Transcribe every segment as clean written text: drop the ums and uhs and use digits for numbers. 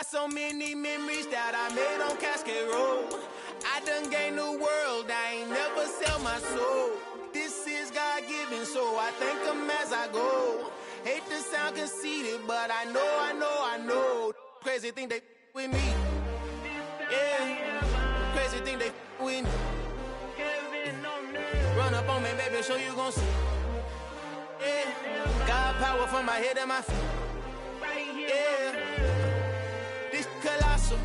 so many memories that I made on Cascade Road. I done gained the world, I ain't never sell my soul. This is God-given, so I thank him as I go. Hate to sound conceited, but I know. Crazy thing they with me. Yeah, crazy thing they with me. Run up on me, baby, so you gon' see. Yeah, God power from my head and my feet. Yeah, this colossal.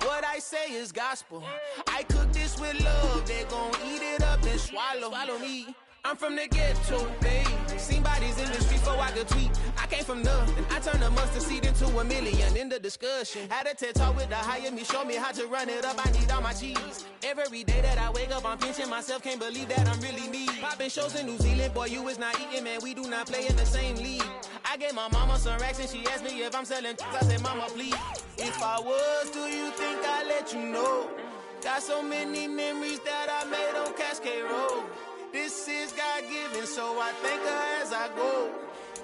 What I say is gospel. I cook this with love. They gon' eat it up and swallow me. I'm from the ghetto, babe. Seen bodies in the street before I could tweet. I came from nothing. I turned a mustard seed into $1 million in the discussion. Had a TED talk with the higher me, show me how to run it up. I need all my cheese. Every day that I wake up, I'm pinching myself. Can't believe that I'm really me. Popping shows in New Zealand, boy, you is not eating, man. We do not play in the same league. I gave my mama some racks and she asked me if I'm selling. I said, mama, please. If I was, do you think I'd let you know? Got so many memories that I made on Cascade Road. This is God-given, so I thank her as I go.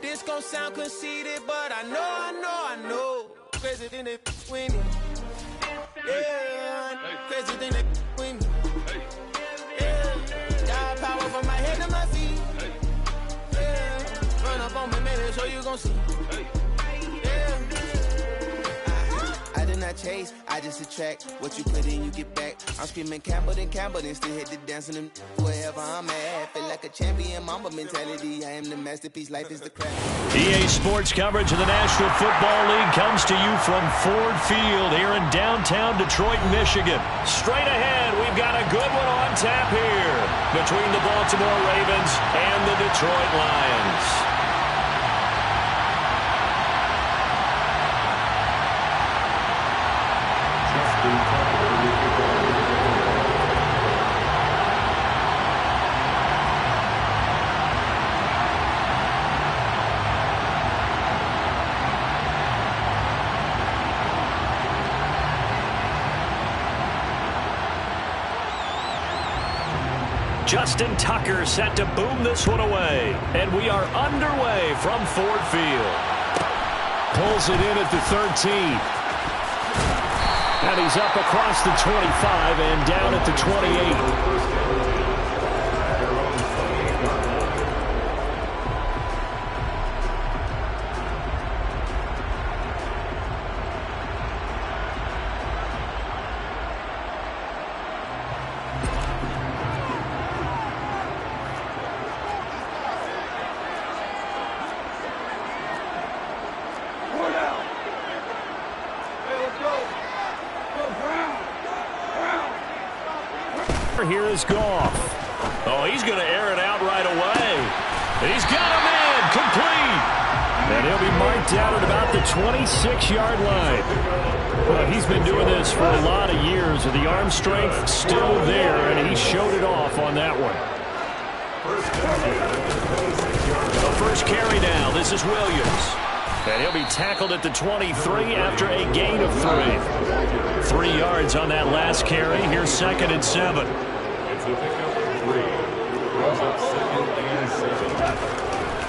This gon' sound conceited, but I know. Crazy thing they with me. Yeah, crazy thing they with me. Yeah, God power from my head to my feet. Yeah, run up on me, baby, so you gon' see. I do not chase, I just attract. What you put in, you get back. I'm screaming Campbell, then still hit the dance and them wherever I'm at. Feel like a champion, Mamba mentality. I am the masterpiece, life is the craft. EA Sports coverage of the National Football League comes to you from Ford Field here in downtown Detroit, Michigan. Straight ahead, we've got a good one on tap here between the Baltimore Ravens and the Detroit Lions. Justin Tucker set to boom this one away. And we are underway from Ford Field. Pulls it in at the 13. And he's up across the 25 and down at the 28. Here is Goff. Oh, he's going to air it out right away. He's got a man complete. And he'll be marked out at about the 26-yard line. Well, he's been doing this for a lot of years, and the arm strength still there, and he showed it off on that one. The first carry now. This is Williams. And he'll be tackled at the 23 after a gain of 3. 3 yards on that last carry. Here's 2nd and 7.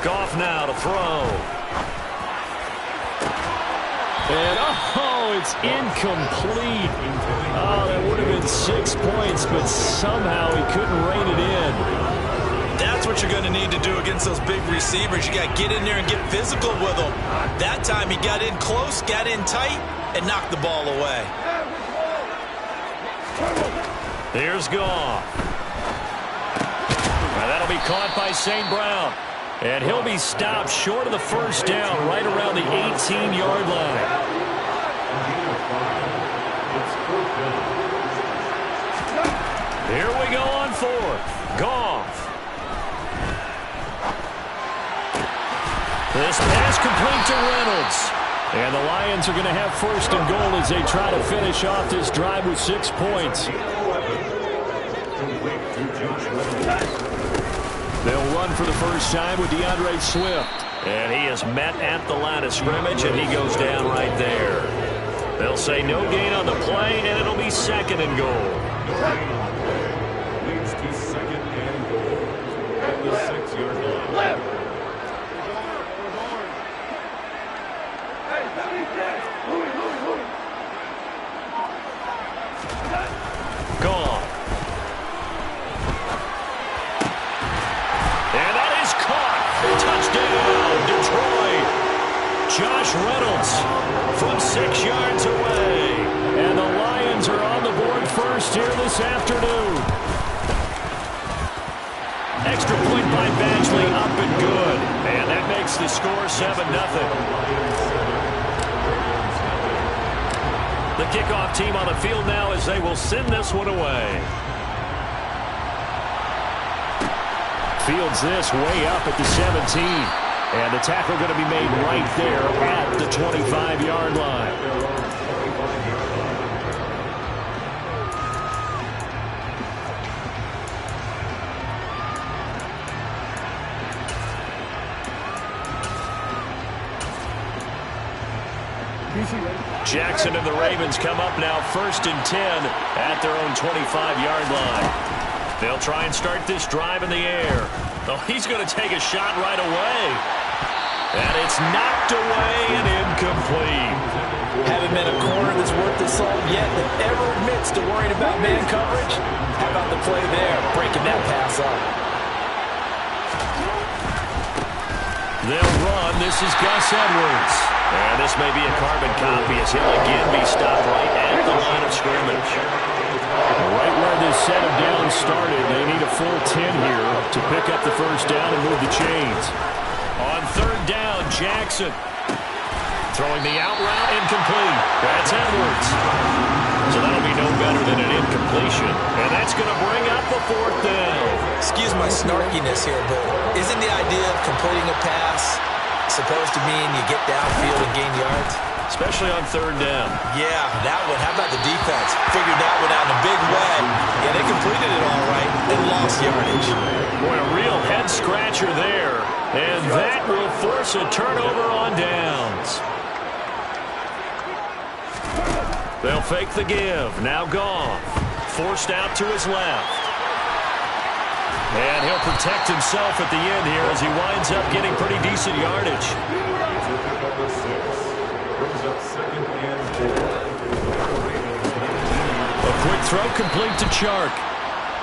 Goff now to throw. And, oh, it's incomplete. Oh, that would have been 6 points, but somehow he couldn't rein it in. That's what you're going to need to do against those big receivers. You got to get in there and get physical with them. That time he got in close, got in tight, and knocked the ball away. Here's Goff. That'll be caught by St. Brown. And he'll be stopped short of the first down right around the 18-yard line. Here we go on 4th. Goff. This pass complete to Reynolds. And the Lions are going to have 1st and goal as they try to finish off this drive with 6 points. They'll run for the first time with DeAndre Swift. And he is met at the line of scrimmage, and he goes down right there. They'll say no gain on the play, and it'll be 2nd and goal. Leads to 2nd and goal at the 6-yard line. Josh Reynolds from 6 yards away. And the Lions are on the board first here this afternoon. Extra point by Badgley, up and good. And that makes the score 7-0. The kickoff team on the field now as they will send this one away. Fields this way up at the 17. And the tackle going to be made right there at the 25-yard line. Jackson and the Ravens come up now 1st and 10 at their own 25-yard line. They'll try and start this drive in the air. Oh, he's going to take a shot right away. And it's knocked away and incomplete. Haven't been a corner that's worth the salt yet that ever admits to worrying about man coverage. How about the play there, breaking that pass up? They'll run. This is Gus Edwards. And this may be a carbon copy as he'll again be stopped right at the line of scrimmage. Right where this set of downs started, they need a full 10 here to pick up the first down and move the chains. On 3rd down, Jackson throwing the out route, incomplete. That's Edwards. So that'll be no better than an incompletion. And that's going to bring up the 4th down. Excuse my snarkiness here, but isn't the idea of completing a pass supposed to mean you get downfield and gain yards? Especially on 3rd down. Yeah, that one. How about the defense? Figured that one out in a big way. Yeah, they completed it all right and lost yardage. Boy, a real head-scratcher there. And that will force a turnover on downs. They'll fake the give. Now Goff. Forced out to his left. And he'll protect himself at the end here as he winds up getting pretty decent yardage. A quick throw complete to Chark.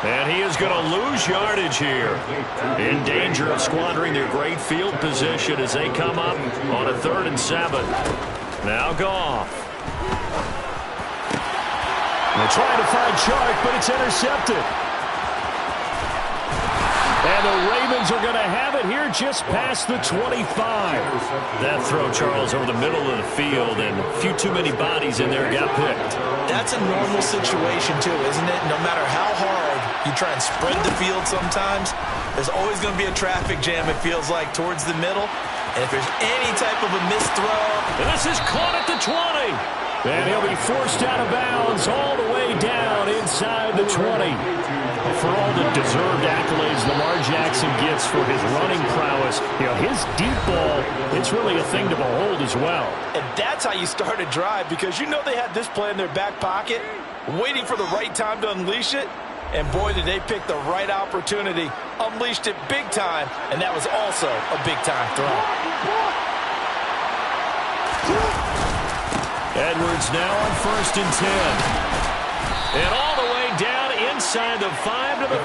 And he is going to lose yardage here. In danger of squandering their great field position as they come up on a 3rd and 7. Now Goff. They're trying to find Chark, but it's intercepted. And the Ravens are going to have it here just past the 25. That throw, Charles, over the middle of the field, and a few too many bodies in there got picked. That's a normal situation, too, isn't it? No matter how hard you try and spread the field sometimes, there's always going to be a traffic jam, it feels like, towards the middle. And if there's any type of a missed throw... And this is caught at the 20. And he'll be forced out of bounds all the way down inside the 20. For all the deserved accolades Lamar Jackson gets for his running prowess, you know, his deep ball, it's really a thing to behold as well. And that's how you start a drive, because you know they had this play in their back pocket, waiting for the right time to unleash it. And boy, did they pick the right opportunity, unleashed it big time, and that was also a big-time throw. Edwards now on 1st and 10. And all the way down inside the 5 to the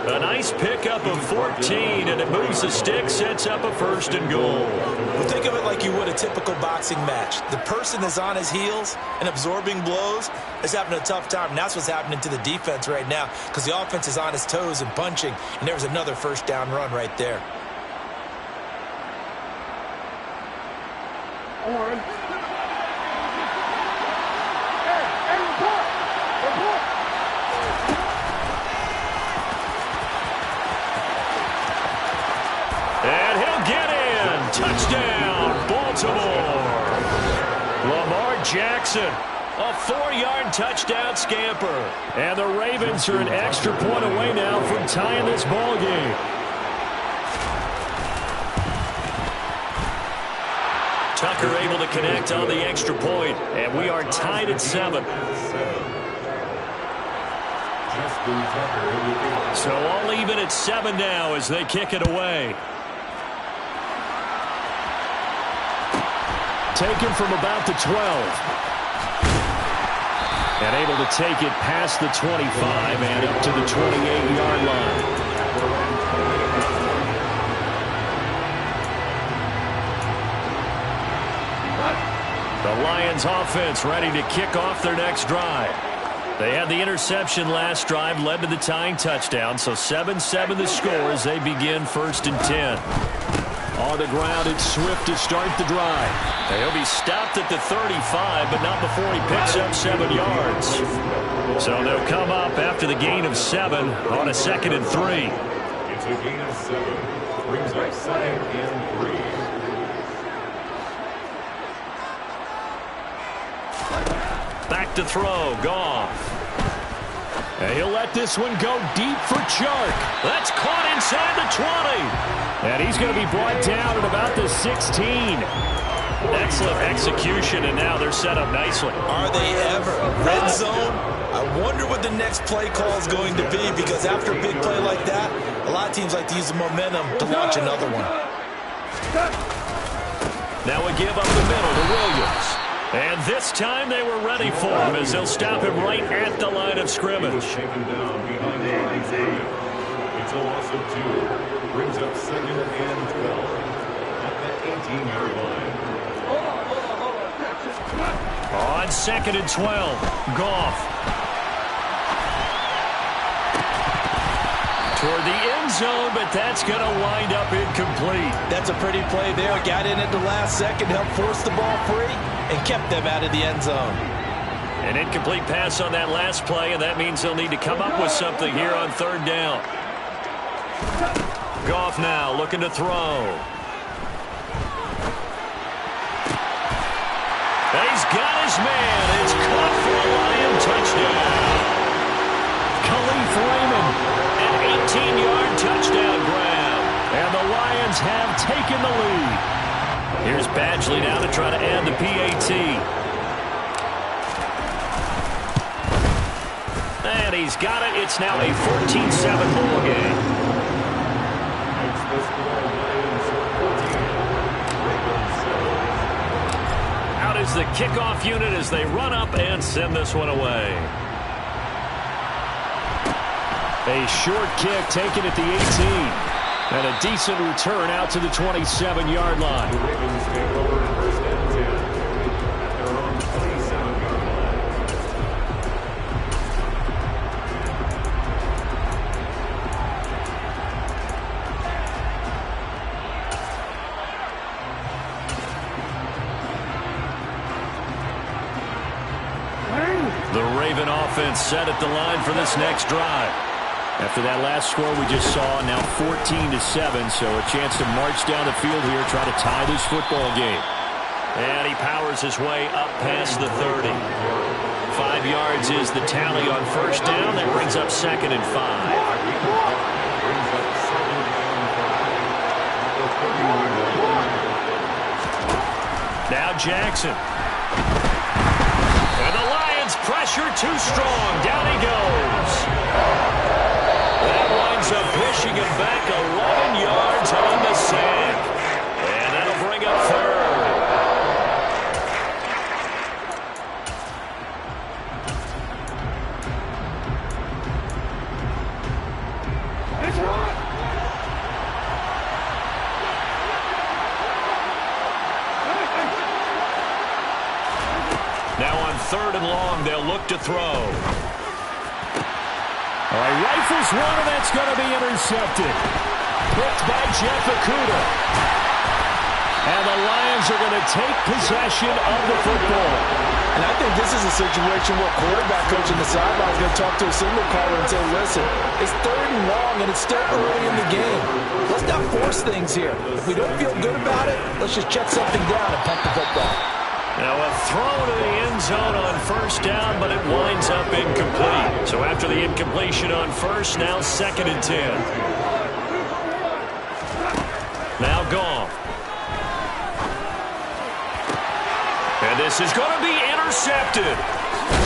4. A nice pickup of 14, and it moves the stick, sets up a 1st and goal. Well, think of it like you would a typical boxing match. The person that's on his heels and absorbing blows is having a tough time. And that's what's happening to the defense right now, because the offense is on his toes and punching, and there was another 1st down run right there. And he'll get in. Touchdown, Baltimore. Lamar Jackson, a 4-yard touchdown scamper. And the Ravens are an extra point away now from tying this ball game. Tucker able to connect on the extra point, and we are tied at 7. So all even at 7 now as they kick it away. Taken from about the 12. And able to take it past the 25 and up to the 28-yard line. Lions offense ready to kick off their next drive. They had the interception last drive, led to the tying touchdown, so 7-7 the score as they begin 1st and 10. On the ground, it's Swift to start the drive. He'll be stopped at the 35, but not before he picks up 7 yards. So they'll come up after the gain of 7 on a 2nd and 3. It's a gain of 7. Brings up 2nd and 3. Back to throw, Goff. And he'll let this one go deep for Chark. That's caught inside the 20. And he's going to be brought down at about the 16. Excellent execution, and now they're set up nicely. Are they ever? Red zone? I wonder what the next play call is going to be, because after a big play like that, a lot of teams like to use the momentum to launch another one. Now we give up the middle to Williams. And this time they were ready for him as they'll stop him right at the line of scrimmage. He was taken down behind the line of scrimmage. It's a loss of 2. Brings up 2nd and 12 at the 18-yard line. On 2nd and 12, Goff. Toward the end zone, but that's going to wind up incomplete. That's a pretty play there. Got in at the last second, helped force the ball free, and kept them out of the end zone. An incomplete pass on that last play, and that means they'll need to come up with something here on 3rd down. Goff now looking to throw. He's got his man. It's caught for a Lion touchdown. Khalif Raymond, an 18-yard touchdown grab. And the Lions have taken the lead. Here's Badgley now to try to add the PAT. And he's got it. It's now a 14-7 ball game. Out is the kickoff unit as they run up and send this one away. A short kick taken at the 18. And a decent return out to the 27-yard line. The Ravens take over 1st and 10 at their own 27-yard line. The Raven offense set at the line for this next drive. After that last score we just saw, now 14-7, so a chance to march down the field here, try to tie this football game. And he powers his way up past the 30. 5 yards is the tally on 1st down. That brings up 2nd and 5. Now Jackson. And the Lions pressure too strong. Down he goes. That winds up pushing him back 11 yards on the sack. And that'll bring up 3rd. Now on 3rd and long, they'll look to throw. All right, rifles one, and that's going to be intercepted. Picked by Jeff Okudah. And the Lions are going to take possession of the football. And I think this is a situation where quarterback coach in the sideline is going to talk to a signal caller and say, listen, it's 3rd and long, and it's still early in the game. Let's not force things here. If we don't feel good about it, let's just check something down and punt the football. Now a throw to the end zone on 1st down, but it winds up incomplete. So after the incompletion on 1st, now 2nd and 10. Now Goff. And this is going to be intercepted.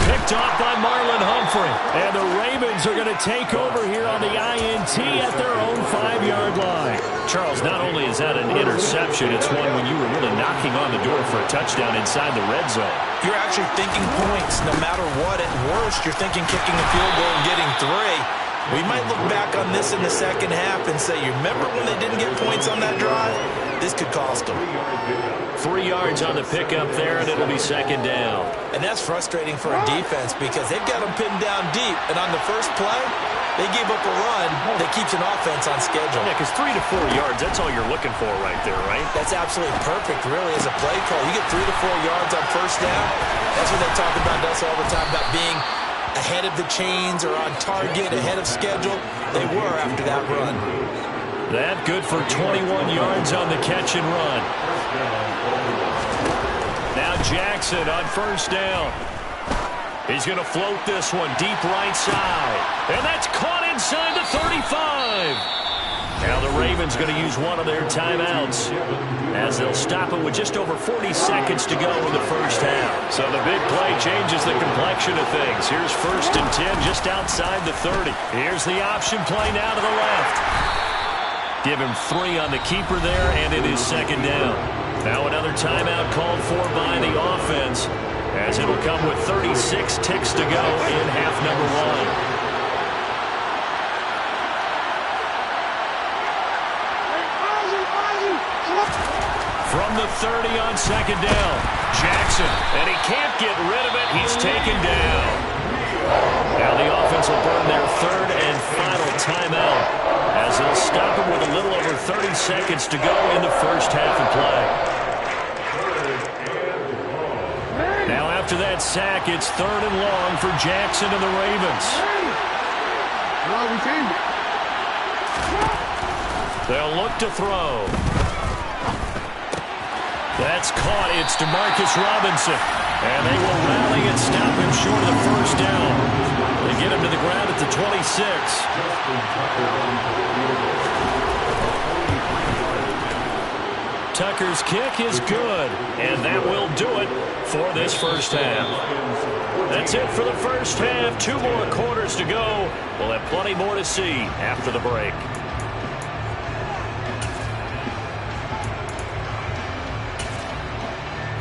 Picked off by Marlon Humphrey. And the Ravens are going to take over here on the INT at their own 5-yard line. Charles, not only is that an interception, it's one when you were really knocking on the door for a touchdown inside the red zone. You're actually thinking points no matter what. At worst, you're thinking kicking a field goal and getting 3. We might look back on this in the second half and say, you remember when they didn't get points on that drive? this could cost them. 3 yards on the pickup there, and it'll be second down. And that's frustrating for a defense because they've got them pinned down deep. And on the first play, they gave up a run that keeps an offense on schedule. Yeah, because 3 to 4 yards, that's all you're looking for right there, right? That's absolutely perfect, really, as a play call. You get 3 to 4 yards on first down. That's what they talk about us all the time, about being ahead of the chains or on target, ahead of schedule. They were after that run. That good for 21 yards on the catch and run. Now Jackson on first down. He's going to float this one deep right side. And that's caught inside the 35. Now the Ravens going to use one of their timeouts as they'll stop it with just over 40 seconds to go in the first half. So the big play changes the complexion of things. Here's 1st and 10 just outside the 30. Here's the option play now to the left. Give him 3 on the keeper there, and it is second down. Now another timeout called for by the offense, as it'll come with 36 ticks to go in half number 1. From the 30 on second down, Jackson, and he can't get rid of it. He's taken down. Now the offense will burn their 3rd and final timeout, as they'll stop it with a little over 30 seconds to go in the first half of play. Now after that sack, it's 3rd and long for Jackson and the Ravens. They'll look to throw. That's caught. It's DeMarcus Robinson. And they will rally and stop him short of the first down. They get him to the ground at the 26. Tucker's kick is good, and that will do it for this first half. That's it for the first half. 2 more quarters to go. We'll have plenty more to see after the break.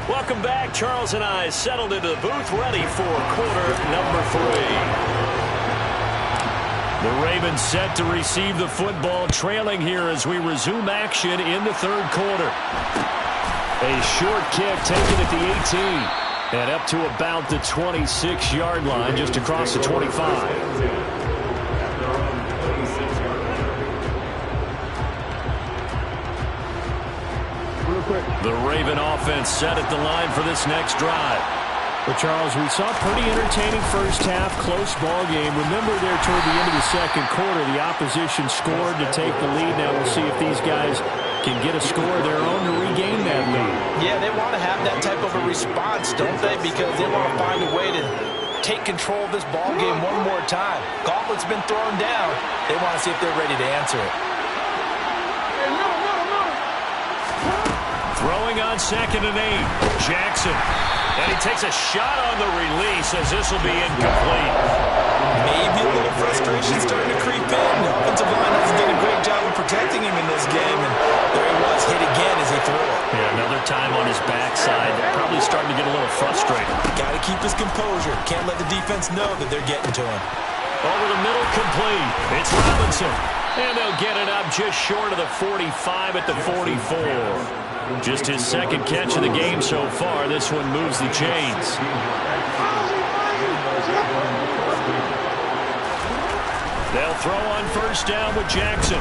Welcome back. Charles and I settled into the booth, ready for quarter number 3. The Ravens set to receive the football, trailing here as we resume action in the 3rd quarter. A short kick taken at the 18 and up to about the 26-yard line, just across the 25. The Raven offense set at the line for this next drive. Well, Charles, we saw a pretty entertaining first half, close ball game. Remember there toward the end of the second quarter, the opposition scored to take the lead. Now we'll see if these guys can get a score of their own to regain that lead. Yeah, they want to have that type of a response, don't they? Because they want to find a way to take control of this ball game one more time. Gauntlet's been thrown down. They want to see if they're ready to answer it. Throwing on 2nd and 8, Jackson. And he takes a shot on the release as this will be incomplete. Maybe a little frustration starting to creep in. The offensive line hasn't done a great job of protecting him in this game. And there he was, hit again as he threw it. Yeah, another time on his backside. Probably starting to get a little frustrated. Got to keep his composure. Can't let the defense know that they're getting to him. Over the middle, complete. It's Robinson. And they'll get it up just short of the 45 at the 44. Just his 2nd catch of the game so far. This one moves the chains. They'll throw on first down with Jackson.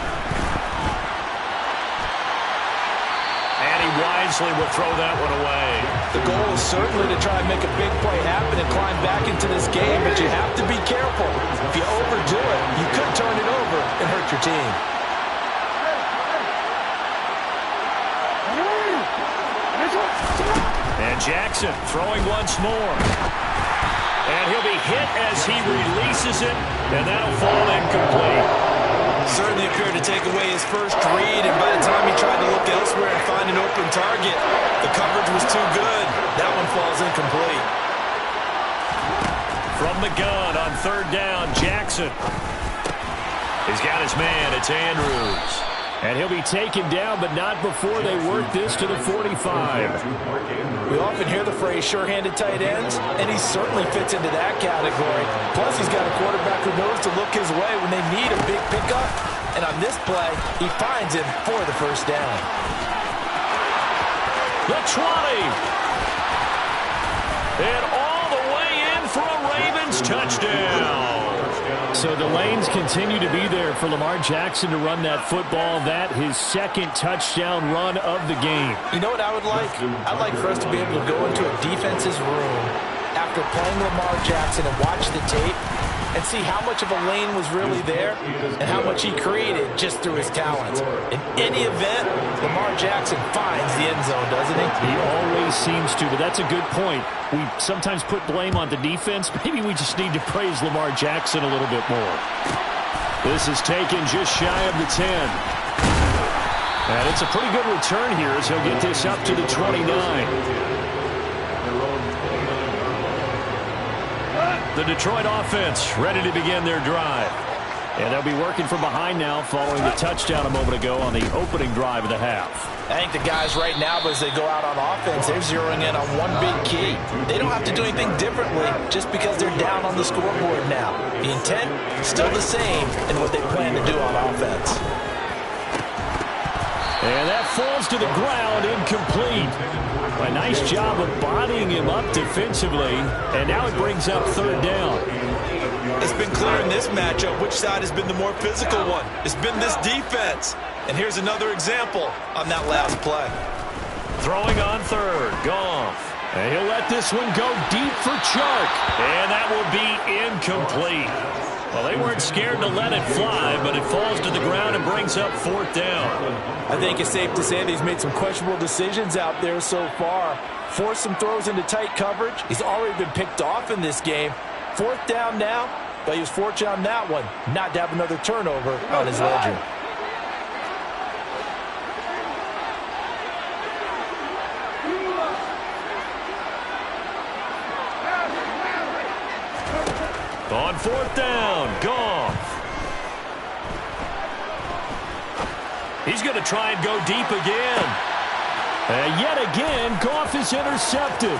And he wisely will throw that one away. The goal is certainly to try and make a big play happen and climb back into this game, but you have to be careful. If you overdo it, you could turn it over and hurt your team. And Jackson throwing once more. And he'll be hit as he releases it, and that'll fall incomplete. Certainly appeared to take away his first read, and by the time he tried to look elsewhere and find an open target, the coverage was too good. That one falls incomplete. From the gun on 3rd down, Jackson. He's got his man. It's Andrews. And he'll be taken down, but not before they work this to the 45. We often hear the phrase sure-handed tight ends, and he certainly fits into that category. Plus, he's got a quarterback who knows to look his way when they need a big pickup. And on this play, he finds him for the first down. The 20. And all the way in for a Ravens touchdown. So the lanes continue to be there for Lamar Jackson to run that football. That his second touchdown run of the game. You know what I would like? I'd like for us to be able to go into a defense's room after playing Lamar Jackson and watch the tape and see how much of a lane was really there and how much he created just through his talents. In any event, Lamar Jackson finds the end zone, doesn't he? He always seems to, but that's a good point. We sometimes put blame on the defense. Maybe we just need to praise Lamar Jackson a little bit more. This is taken just shy of the 10. And it's a pretty good return here as he'll get this up to the 29. The Detroit offense ready to begin their drive. And they'll be working from behind now following the touchdown a moment ago on the opening drive of the half. I think the guys right now, as they go out on offense, they're zeroing in on one big key. They don't have to do anything differently just because they're down on the scoreboard now. The intent, still the same in what they plan to do on offense. And that falls to the ground, incomplete. A nice job of bodying him up defensively, and now it brings up third down. It's been clear in this matchup which side has been the more physical one. It's been this defense. And here's another example on that last play. Throwing on third, Goff. And he'll let this one go deep for Chark. And that will be incomplete. Well, they weren't scared to let it fly, but it falls to the ground and brings up fourth down. I think it's safe to say that he's made some questionable decisions out there so far. Forced some throws into tight coverage. He's already been picked off in this game. Fourth down now, but he was fortunate on that one not to have another turnover on his ledger. On fourth down, Goff. He's going to try and go deep again. And yet again, Goff is intercepted.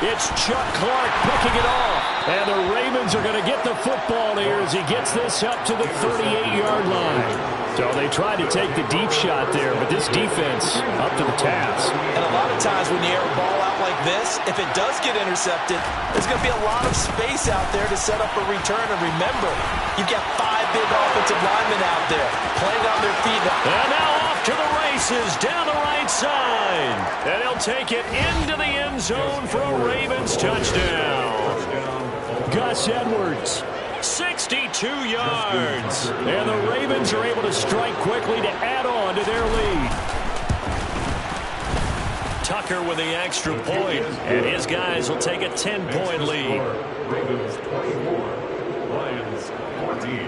It's Chuck Clark picking it off. And the Ravens are going to get the football here as he gets this up to the 38-yard line. So they tried to take the deep shot there, but this defense up to the task. And a lot of times when you air a ball out like this, if it does get intercepted, there's going to be a lot of space out there to set up a return. And remember, you've got 5 big offensive linemen out there playing on their feet. And now off to the races down the right side. And he'll take it into the end zone for a Ravens touchdown. Gus Edwards. 62 yards. And the Ravens are able to strike quickly to add on to their lead. Tucker with the extra point, and his guys will take a 10-point lead. Ravens 24, Lions 14.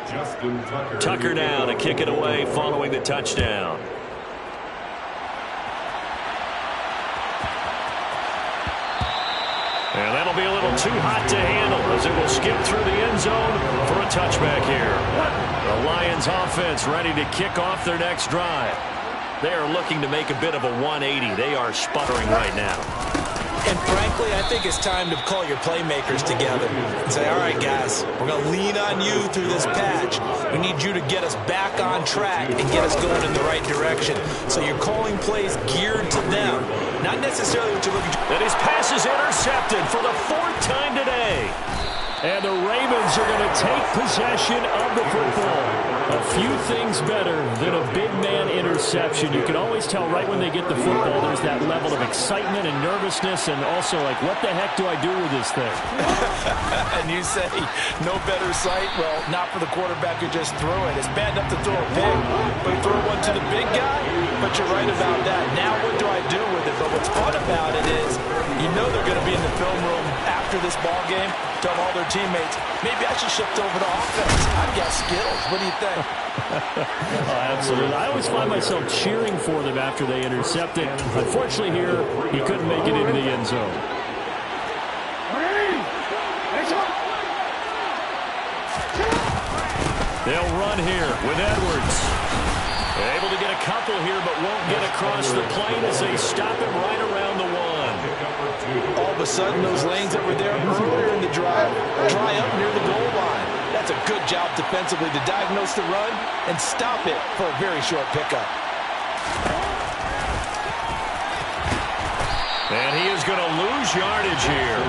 Justin Tucker. Tucker now to kick it away following the touchdown. And that'll be a little too hot to handle as it will skip through the end zone for a touchback here. The Lions offense ready to kick off their next drive. They are looking to make a bit of a 180. They are sputtering right now. And frankly, I think it's time to call your playmakers together and say, all right, guys, we're going to lean on you through this patch. We need you to get us back on track and get us going in the right direction. So you're calling plays geared to them, not necessarily what you're looking to. And his pass is intercepted for the 4th time today. And the Ravens are going to take possession of the football. A few things better than a big man interception. You can always tell right when they get the football, there's that level of excitement and nervousness and also like, what the heck do I do with this thing? And you say, no better sight? Well, not for the quarterback who just threw it. It's bad enough to throw a pig, but throw one to the big guy? But you're right about that. Now what do I do with it? But what's fun about it is, you know they're going to be in the film room after this ball game, tell all their teammates, maybe I should shift over to offense. I've got skills. What do you think? Oh, absolutely. I always find myself cheering for them after they intercept it. Unfortunately here, he couldn't make it into the end zone. They'll run here with Edwards. Able to get a couple here, but won't get across the plane as they stop him right around the 1. All of a sudden, those lanes that were there earlier in the drive dry up near the goal line. That's a good job defensively to diagnose the run and stop it for a very short pickup. And he is going to lose yardage here.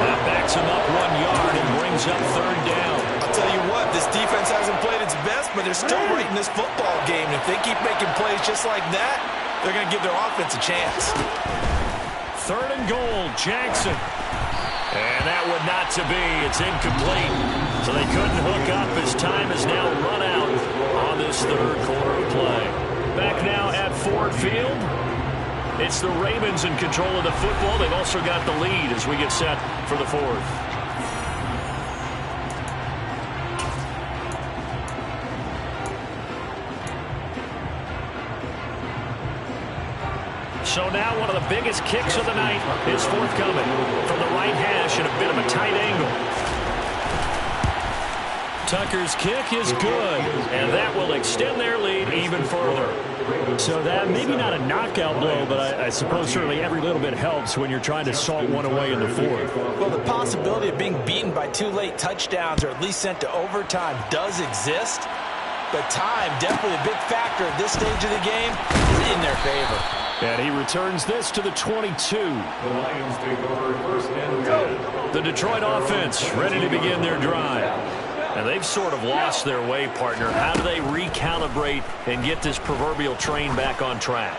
That backs him up 1 yard and brings up third down. I'll tell you what, this defense hasn't played its best, but they're still right in this football game. If they keep making plays just like that, they're going to give their offense a chance. Third and goal, Jackson. And that would not to be. It's incomplete. So they couldn't hook up as time is now run out on this third quarter of play. Back now at Ford Field. It's the Ravens in control of the football. They've also got the lead as we get set for the fourth. So now one of the biggest kicks of the night is forthcoming from the right hash in a bit of a tight angle. Tucker's kick is good, and that will extend their lead even further. So that maybe not a knockout blow, but I suppose certainly every little bit helps when you're trying to salt one away in the fourth. Well, the possibility of being beaten by 2 late touchdowns or at least sent to overtime does exist, but time, definitely a big factor at this stage of the game, is in their favor. And he returns this to the 22. The Lions take over first and 10. The Detroit offense ready to begin their drive. And they've sort of lost their way, partner. How do they recalibrate and get this proverbial train back on track?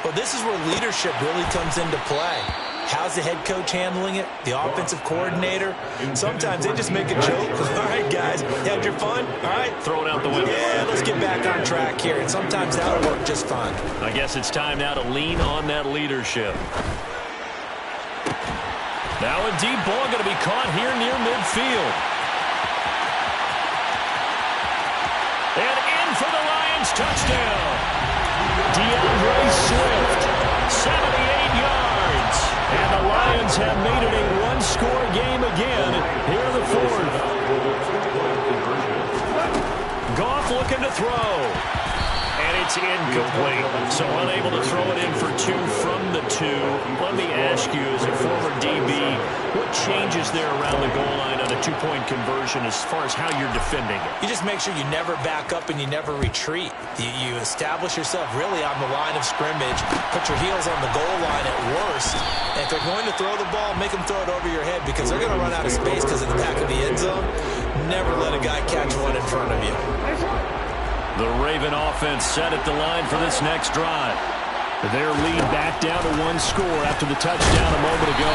Well, this is where leadership really comes into play. How's the head coach handling it? The offensive coordinator? Sometimes they just make a joke. All right, guys, you had your fun? All right. Throw it out the window. Yeah, let's get back on track here. And sometimes that'll work just fine. I guess it's time now to lean on that leadership. Now a deep ball going to be caught here near midfield. And in for the Lions, touchdown. DeAndre Swift, 78 yards. And the Lions have made it a one-score game again here in the fourth. Goff looking to throw. And it's incomplete. So unable to throw it in for 2 from the 2. Let me ask you, as a former DB, what changes there around the goal line on a 2-point conversion as far as how you're defending it? You just make sure you never back up and you never retreat. You establish yourself really on the line of scrimmage, put your heels on the goal line at worst. And if they're going to throw the ball, make them throw it over your head because they're going to run out of space because of the back of the end zone. Never let a guy catch one in front of you. The Raven offense set at the line for this next drive. Their lead back down to 1 score after the touchdown a moment ago.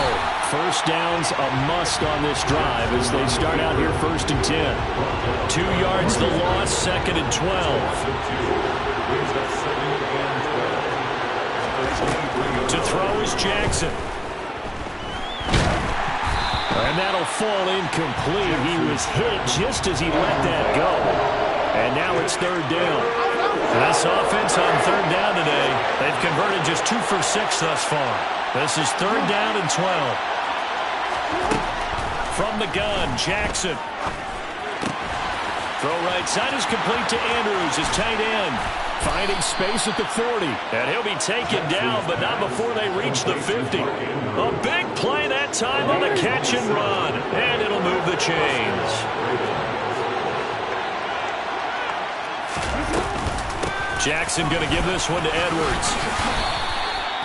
First down's a must on this drive as they start out here 1st and 10. 2 yards the loss, 2nd and 12. To throw is Jackson. And that'll fall incomplete. He was hit just as he let that go. And now it's 3rd down. This offense on 3rd down today, they've converted just 2 for 6 thus far. This is 3rd down and 12. From the gun, Jackson. Throw right side is complete to Andrews, his tight end. Finding space at the 40. And he'll be taken down, but not before they reach the 50. A big play that time on the catch and run. And it'll move the chains. Jackson going to give this one to Edwards.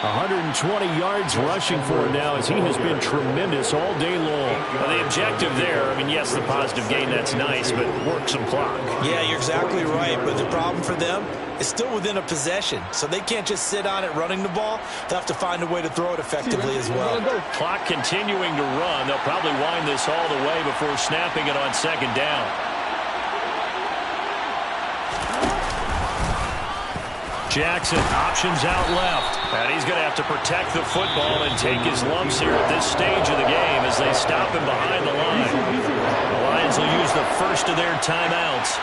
120 yards rushing for him now as he has been tremendous all day long. Well, the objective there, I mean, yes, the positive gain, that's nice, but work some clock. Yeah, you're exactly right, but the problem for them is still within a possession, so they can't just sit on it running the ball. They'll have to find a way to throw it effectively as well. Clock continuing to run. They'll probably wind this all the way before snapping it on 2nd down. Jackson, options out left. And he's going to have to protect the football and take his lumps here at this stage of the game as they stop him behind the line. The Lions will use the first of their timeouts.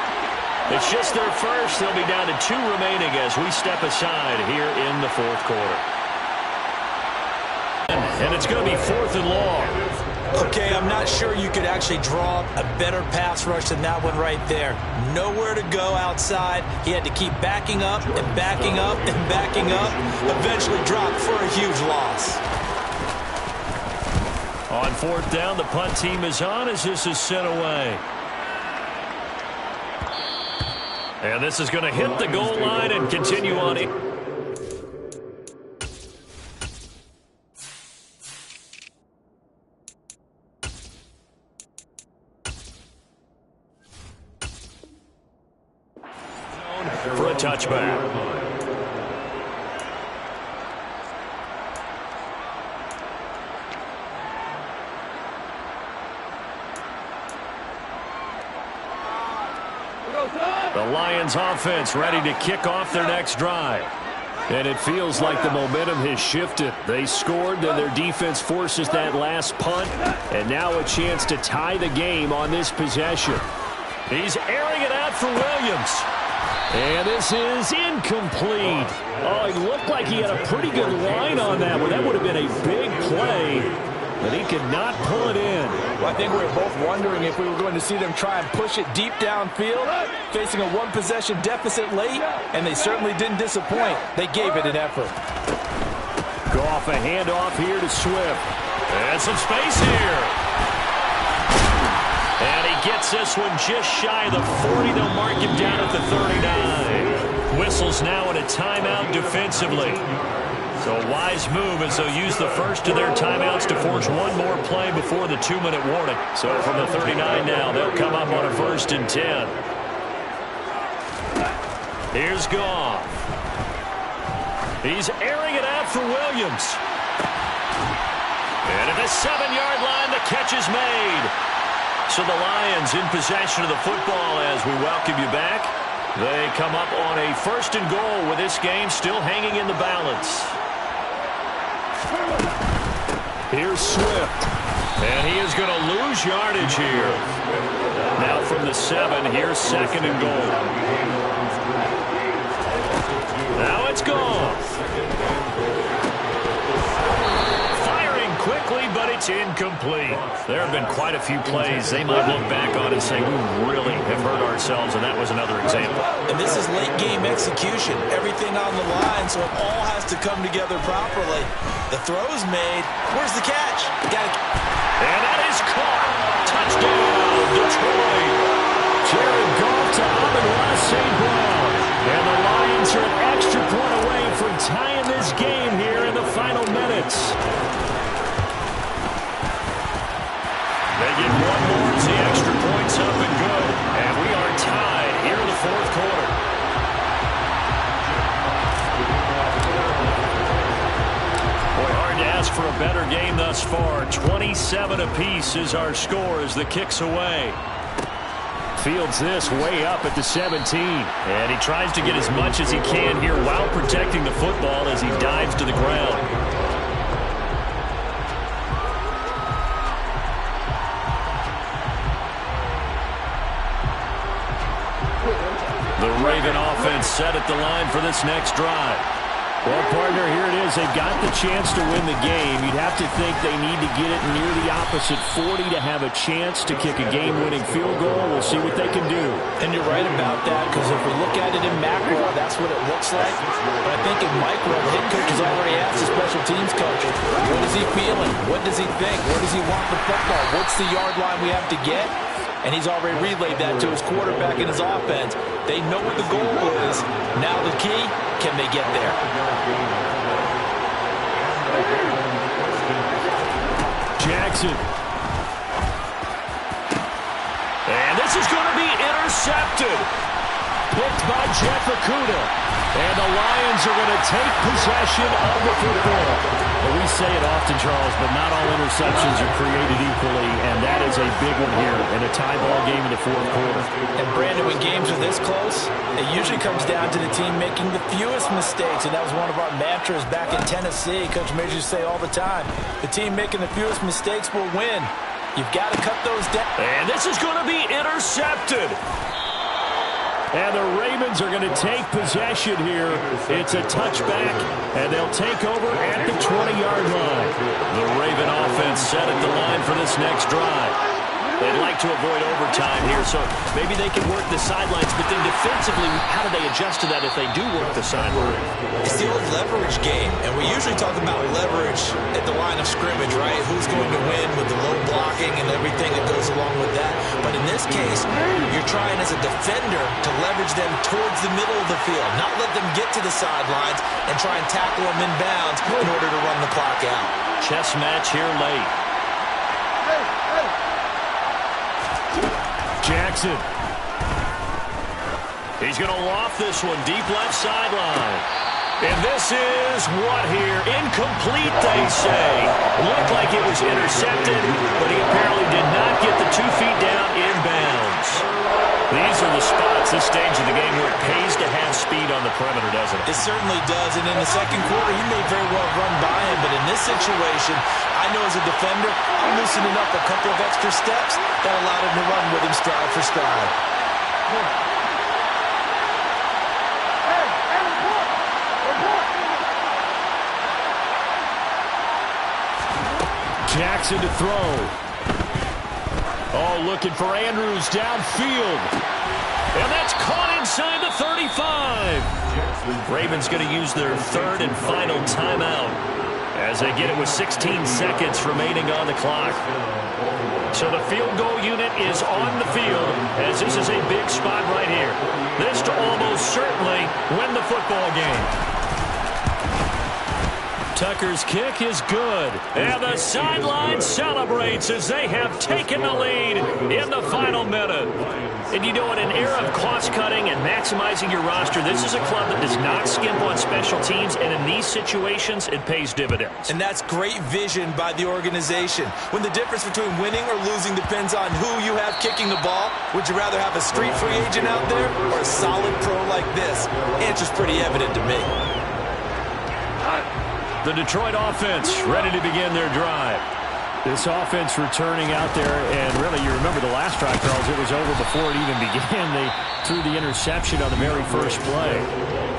It's just their first. They'll be down to 2 remaining as we step aside here in the 4th quarter. And it's going to be 4th and long. Okay, I'm not sure you could actually draw a better pass rush than that one right there. Nowhere to go outside. He had to keep backing up and backing up and backing up. Eventually dropped for a huge loss. On 4th down, the punt team is on as this is sent away. And this is going to hit the goal line and continue on. touchback. The Lions offense ready to kick off their next drive. And it feels like the momentum has shifted. They scored, then their defense forces that last punt, and now a chance to tie the game on this possession. He's airing it out for Williams. And this is incomplete. Oh, it looked like he had a pretty good line on that one. That would have been a big play, but he could not pull it in. Well, I think we were both wondering if we were going to see them try and push it deep downfield, facing a one-possession deficit late, and they certainly didn't disappoint. They gave it an effort. Goff a handoff here to Swift. And some space here. And he gets this one just shy of the 40. They'll mark him down at the 39. Whistles now in a timeout defensively. So a wise move as they'll use the first of their timeouts to force one more play before the 2-minute warning. So from the 39 now, they'll come up on a 1st and 10. Here's Goff. He's airing it out for Williams. And at the 7-yard line, the catch is made. So the Lions in possession of the football as we welcome you back. They come up on a 1st and goal with this game still hanging in the balance. Here's Swift. And he is going to lose yardage here. Now from the 7, here's 2nd and goal. Now it's gone. Firing quickly, but it's incomplete. There have been quite a few plays they might look back on and say, we really have hurt ourselves, and that was another example. And this is late game execution. Everything on the line, so it all has to come together properly. The throw's made. Where's the catch? And that is caught. Touchdown, Detroit. Jared Goff to Amon-Ra St. Brown. And the Lions are an extra point away from tying this game here in the final minutes. They get one more as the extra point's up and good. And we are tied here in the 4th quarter. Boy, hard to ask for a better game thus far. 27 apiece is our score as the kick's away. Fields this way up at the 17. And he tries to get as much as he can here while protecting the football as he dives to the ground. The Raven offense set at the line for this next drive. Well, partner, here it is. They've got the chance to win the game. You'd have to think they need to get it near the opposite 40 to have a chance to kick a game-winning field goal. We'll see what they can do. And you're right about that, because if we look at it in macro, that's what it looks like. But I think in micro, the head coach has already asked the special teams coach, what is he feeling? What does he think? Where does he want the football? What's the yard line we have to get? And he's already relayed that to his quarterback and his offense. They know what the goal is. Now the key, can they get there? Jackson. And this is going to be intercepted. Picked by Jeff Okudah. And the Lions are going to take possession of the football. Well, we say it often, Charles, but not all interceptions are created equally, and that is a big one here in a tie ball game in the 4th quarter. And Brandon, when games are this close, it usually comes down to the team making the fewest mistakes, and that was one of our mantras back in Tennessee. Coach Majors say all the time, the team making the fewest mistakes will win. You've got to cut those down. And this is going to be intercepted. And the Ravens are going to take possession here. It's a touchback, and they'll take over at the 20-yard line. The Raven offense set at the line for this next drive. They'd like to avoid overtime here, so maybe they can work the sidelines, but then defensively, how do they adjust to that if they do work the sideline? It's the old leverage game, and we usually talk about leverage at the line of scrimmage, right? Who's going to win with the low blocking and everything that goes along with that. But in this case, you're trying as a defender to leverage them towards the middle of the field, not let them get to the sidelines and try and tackle them in bounds in order to run the clock out. Chess match here late. Jackson. He's going to loft this one deep left sideline. And this is what here? Incomplete, they say. Looked like it was intercepted, but he apparently did not get the 2 feet down inbounds. These are the spots, this stage of the game, where it pays to have speed on the perimeter, doesn't it? It certainly does, and in the second quarter, he may very well run by him, but in this situation, I know as a defender, I'm loosening up a couple of extra steps that allowed him to run with him stride for stride. Jackson to throw. Oh, looking for Andrews downfield. And that's caught inside the 35. Ravens going to use their third and final timeout as they get it with 16 seconds remaining on the clock. So the field goal unit is on the field as this is a big spot right here. This to almost certainly win the football game. Tucker's kick is good. And the sideline celebrates as they have taken the lead in the final minute. And you know, in an era of cost-cutting and maximizing your roster, this is a club that does not skimp on special teams, and in these situations, it pays dividends. And that's great vision by the organization. When the difference between winning or losing depends on who you have kicking the ball, would you rather have a street free agent out there or a solid pro like this? Answer's pretty evident to me. The Detroit offense ready to begin their drive. This offense returning out there, and really, you remember the last drive, Charles, it was over before it even began. They threw the interception on the very first play.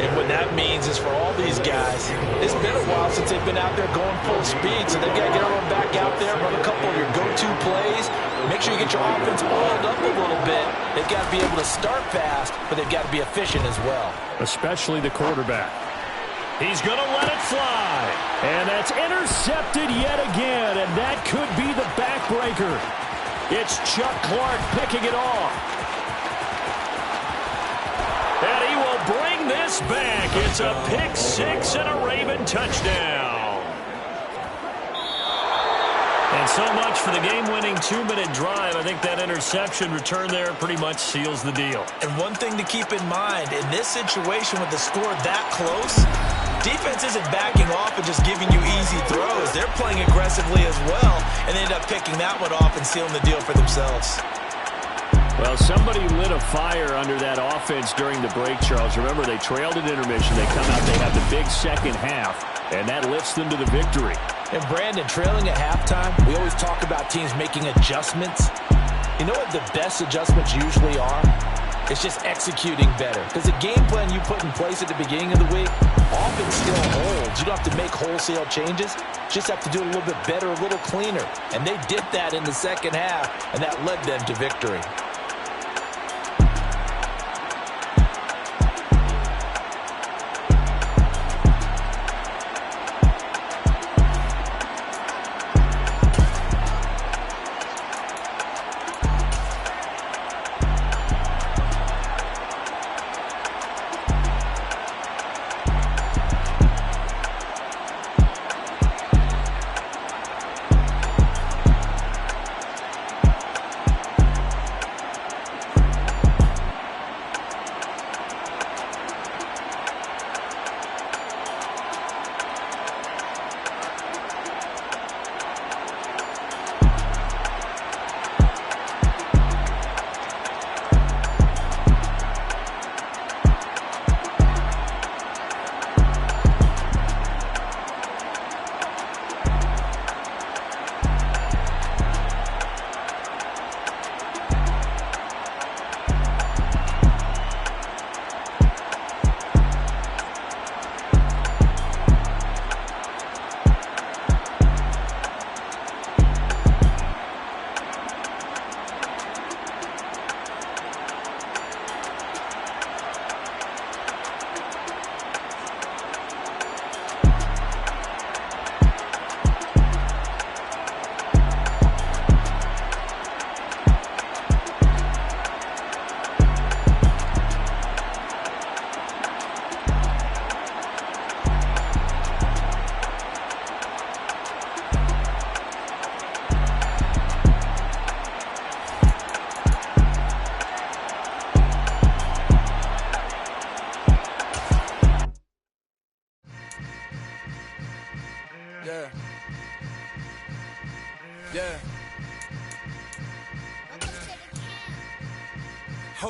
And what that means is for all these guys, it's been a while since they've been out there going full speed, so they've got to get everyone back out there, run a couple of your go-to plays, make sure you get your offense oiled up a little bit. They've got to be able to start fast, but they've got to be efficient as well. Especially the quarterback. He's going to let it fly. And that's intercepted yet again, and that could be the backbreaker. It's Chuck Clark picking it off. And he will bring this back. It's a pick six and a Raven touchdown. And so much for the game-winning 2-minute drive. I think that interception return there pretty much seals the deal. And one thing to keep in mind, in this situation with the score that close, defense isn't backing off and just giving you easy throws. They're playing aggressively as well, and they end up picking that one off and sealing the deal for themselves. Well, somebody lit a fire under that offense during the break, Charles. Remember, they trailed at intermission. They come out, they have the big second half, and that lifts them to the victory. And Brandon, trailing at halftime, we always talk about teams making adjustments. You know what the best adjustments usually are? It's just executing better. Because the game plan you put in place at the beginning of the week often still holds. You don't have to make wholesale changes. Just have to do it a little bit better, a little cleaner. And they did that in the second half, and that led them to victory.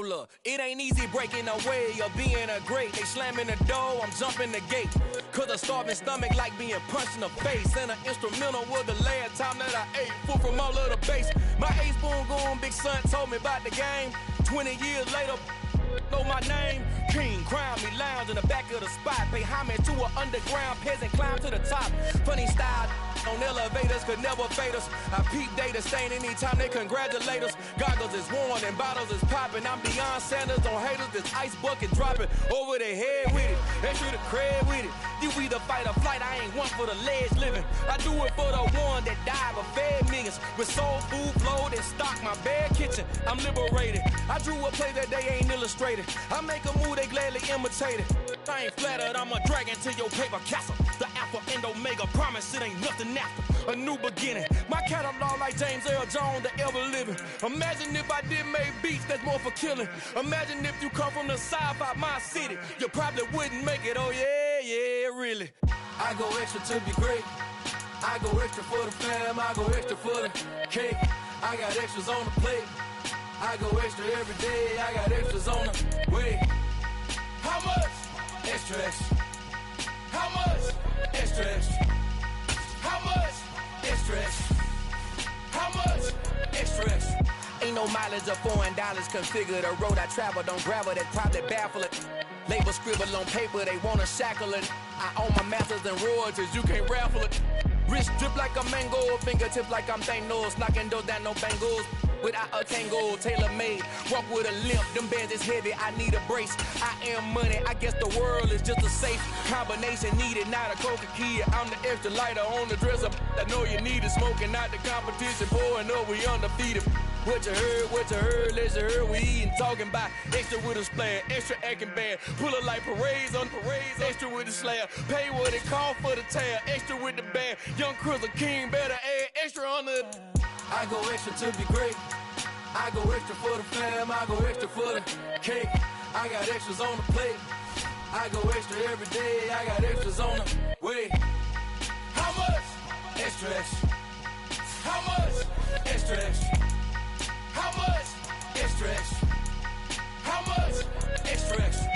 Hold up, it ain't easy breaking away or being a great. They slamming the door, I'm jumping the gate. Cause a starving stomach like being punched in the face. And an instrumental was the last time that I ate. Full from all of the bass. My A-spoon going, big son told me about the game. 20 years later, know my name. King, crown me, lounge in the back of the spot. Pay homage to an underground peasant, climb to the top. Funny style on elevators could never fade us. I peep data stain anytime they congratulate us. Goggles is worn and bottles is popping. I'm Deion Sanders on haters, this ice bucket dropping over their head with it. Extra the cred with it. You either fight or flight, I ain't one for the ledge living. I do it for the one that died but fed millions. With soul food flowed and stocked my bare kitchen. I'm liberated. I drew a play that they ain't illustrated. I make a move, they gladly imitate it. I ain't flattered, I'm a dragon to your paper castle. The Alpha and Omega, promise it ain't nothing after. A new beginning. My catalog like James Earl Jones, the ever living. Imagine if I did make beats that's more for killing. Imagine if you come from the south out my city. You probably wouldn't make it, oh yeah, really. I go extra to be great. I go extra for the fam, I go extra for the cake. I got extras on the plate. I go extra every day, I got extras on the way. How much? Extra, extra. How much? Extra, extra. How much? Extra, extra. How much? Extra, extra. Ain't no mileage of $4 configure the road I travel. Don't gravel that probably baffle it. Label scribble on paper, they wanna shackle it. I own my masters and royalties, you can't raffle it. Wrist drip like a mango, fingertips like I'm Thanos, knocking those down no bangles. Without a tango, tailor-made, walk with a limp, them bands is heavy, I need a brace. I am money, I guess the world is just a safe combination needed, not a coca key. I'm the extra lighter on the dresser, I know you need it, smoking out the competition, pouring up, we undefeated. What you heard, let's heard, we eating, talking about extra with a splash, extra acting bad, pull it like parades on parades, extra with the slab, pay what it cost for the tab, extra with the band, young Crizzle King, better add extra on the... I go extra to be great. I go extra for the fam, I go extra for the cake. I got extras on the plate. I go extra every day, I got extras on the way. How much? Extra, extra. How much? Extra, extra. How much? Extra, extra. How much? Extra, extra.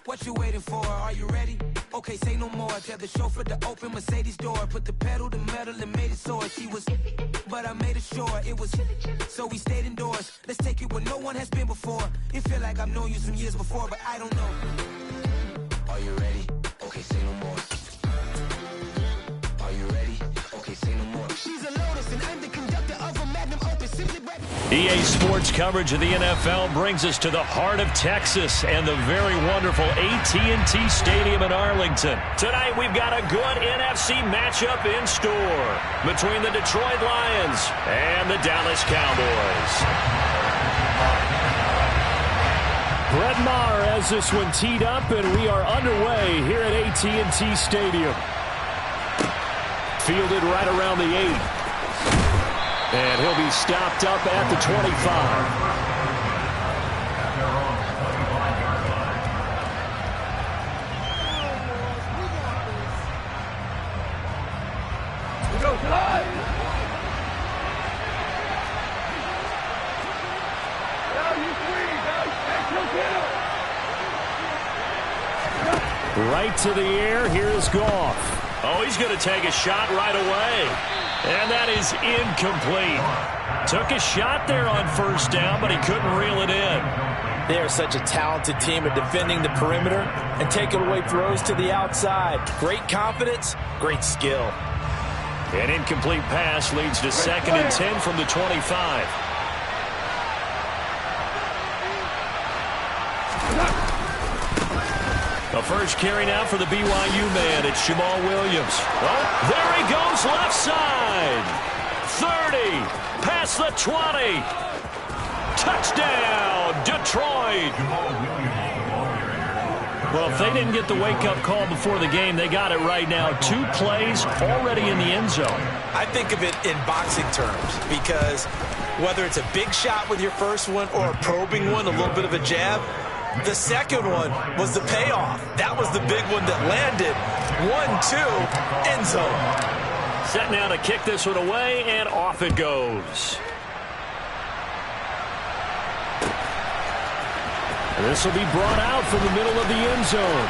What you waiting for? Are you ready? Okay, say no more. Tell the chauffeur to open Mercedes door. Put the pedal to metal and made it soar. She was, but I made it sure it was. So we stayed indoors. Let's take it where no one has been before. It feel like I've known you some years before, but I don't know. Are you ready? Okay, say no more. Are you ready? Okay, say no more. She's a Lotus and I'm the conductor of a Magnum Opus. Simply rap. EA Sports coverage of the NFL brings us to the heart of Texas and the very wonderful AT&T Stadium in Arlington. Tonight we've got a good NFC matchup in store between the Detroit Lions and the Dallas Cowboys. Brett Maher has this one teed up, and we are underway here at AT&T Stadium. Fielded right around the 8. And he'll be stopped up at the 25. Right to the air. Here is Goff. Oh, he's going to take a shot right away. And that is incomplete. Took a shot there on first down, but he couldn't reel it in. They are such a talented team at defending the perimeter and taking away throws to the outside. Great confidence, great skill. An incomplete pass leads to 2nd and 10 from the 25. The first carry now for the BYU man. It's Jamal Williams. Oh, there he goes left side. 30. Past the 20. Touchdown, Detroit. Well, if they didn't get the wake-up call before the game, they got it right now. 2 plays already in the end zone. I think of it in boxing terms because whether it's a big shot with your first one or a probing one, a little bit of a jab, the second one was the payoff. That was the big one that landed. 1-2, end zone. Set now to kick this one away, and off it goes. This will be brought out from the middle of the end zone.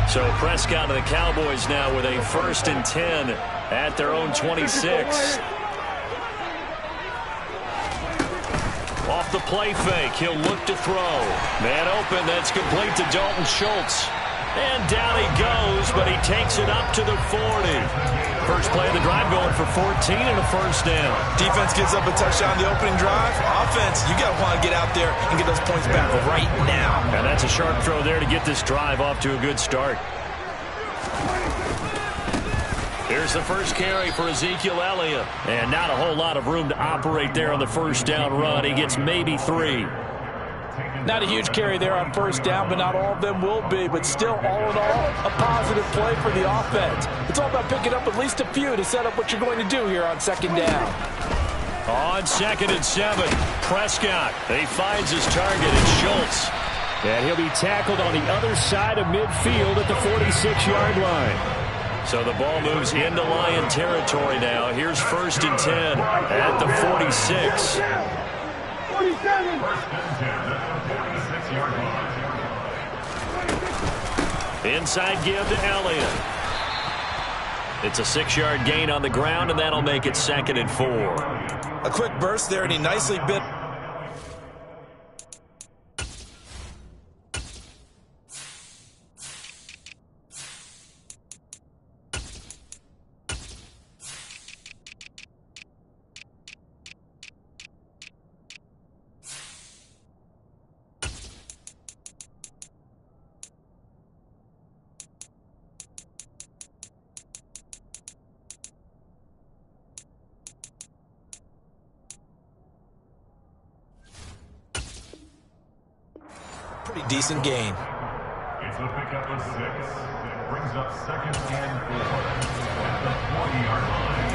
So Prescott and the Cowboys now with a 1st and 10 at their own 26. Off the play fake, he'll look to throw. Man open, that's complete to Dalton Schultz. And down he goes, but he takes it up to the 40. First play of the drive going for 14 and a 1st down. Defense gives up a touchdown the opening drive. Offense, you got to want to get out there and get those points back right now. And that's a sharp throw there to get this drive off to a good start. Here's the first carry for Ezekiel Elliott. And not a whole lot of room to operate there on the 1st down run. He gets maybe 3. Not a huge carry there on 1st down, but not all of them will be. But still, all in all, a positive play for the offense. It's all about picking up at least a few to set up what you're going to do here on 2nd down. On 2nd and 7, Prescott. He finds his target. It's Schultz. And he'll be tackled on the other side of midfield at the 46-yard line. So the ball moves into Lion territory now. Here's 1st and 10 at the 46. 47. 46-yard line. Inside give to Elliott. It's a 6-yard gain on the ground, and that'll make it 2nd and 4. A quick burst there, and he nicely bit. Pretty decent gain. It's a pickup of 6. That brings up 2nd and 4 at the 40-yard line.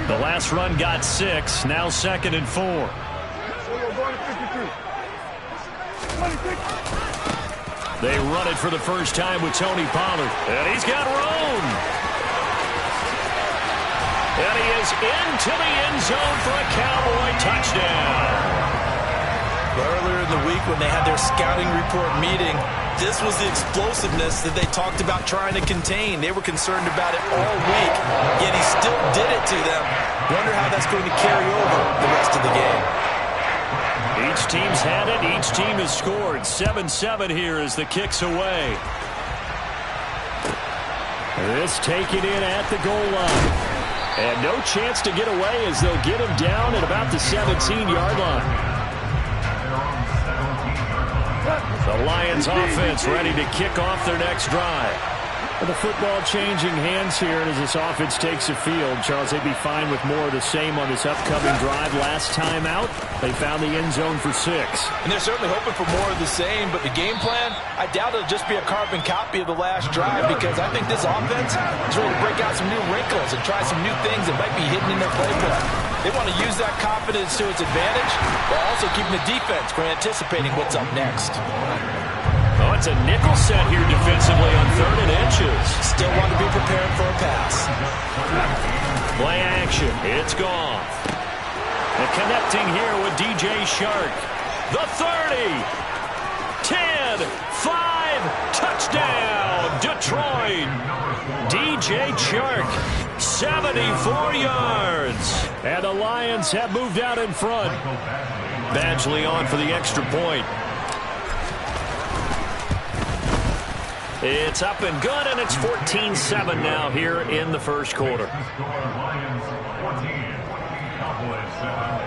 The last run got 6. Now 2nd and 4. They run it for the first time with Tony Pollard. And he's got room. And he is into the end zone for a Cowboy touchdown. Earlier in the week when they had their scouting report meeting, this was the explosiveness that they talked about trying to contain. They were concerned about it all week, yet he still did it to them. Wonder how that's going to carry over the rest of the game. Each team's had it. Each team has scored. 7-7 here as the kick's away. This taken in at the goal line. And no chance to get away as they'll get him down at about the 17-yard line. The Lions offense ready to kick off their next drive. With the football changing hands here as this offense takes the field. Charles, they'd be fine with more of the same on this upcoming drive. Last time out, they found the end zone for 6. And they're certainly hoping for more of the same, but the game plan, I doubt it'll just be a carbon copy of the last drive because I think this offense is ready to break out some new wrinkles and try some new things that might be hidden in their playbook. They want to use that confidence to its advantage while also keeping the defense from anticipating what's up next. Oh, it's a nickel set here defensively on 3rd and inches. Still want to be prepared for a pass. Play action. It's gone. And connecting here with DJ Shark. The 30. 10. 5. Touchdown. Detroit. DJ Shark. 74 yards. And the Lions have moved out in front. Badgley on for the extra point. It's up and good, and it's 14-7 now here in the first quarter. Lions 14, Cowboys 7.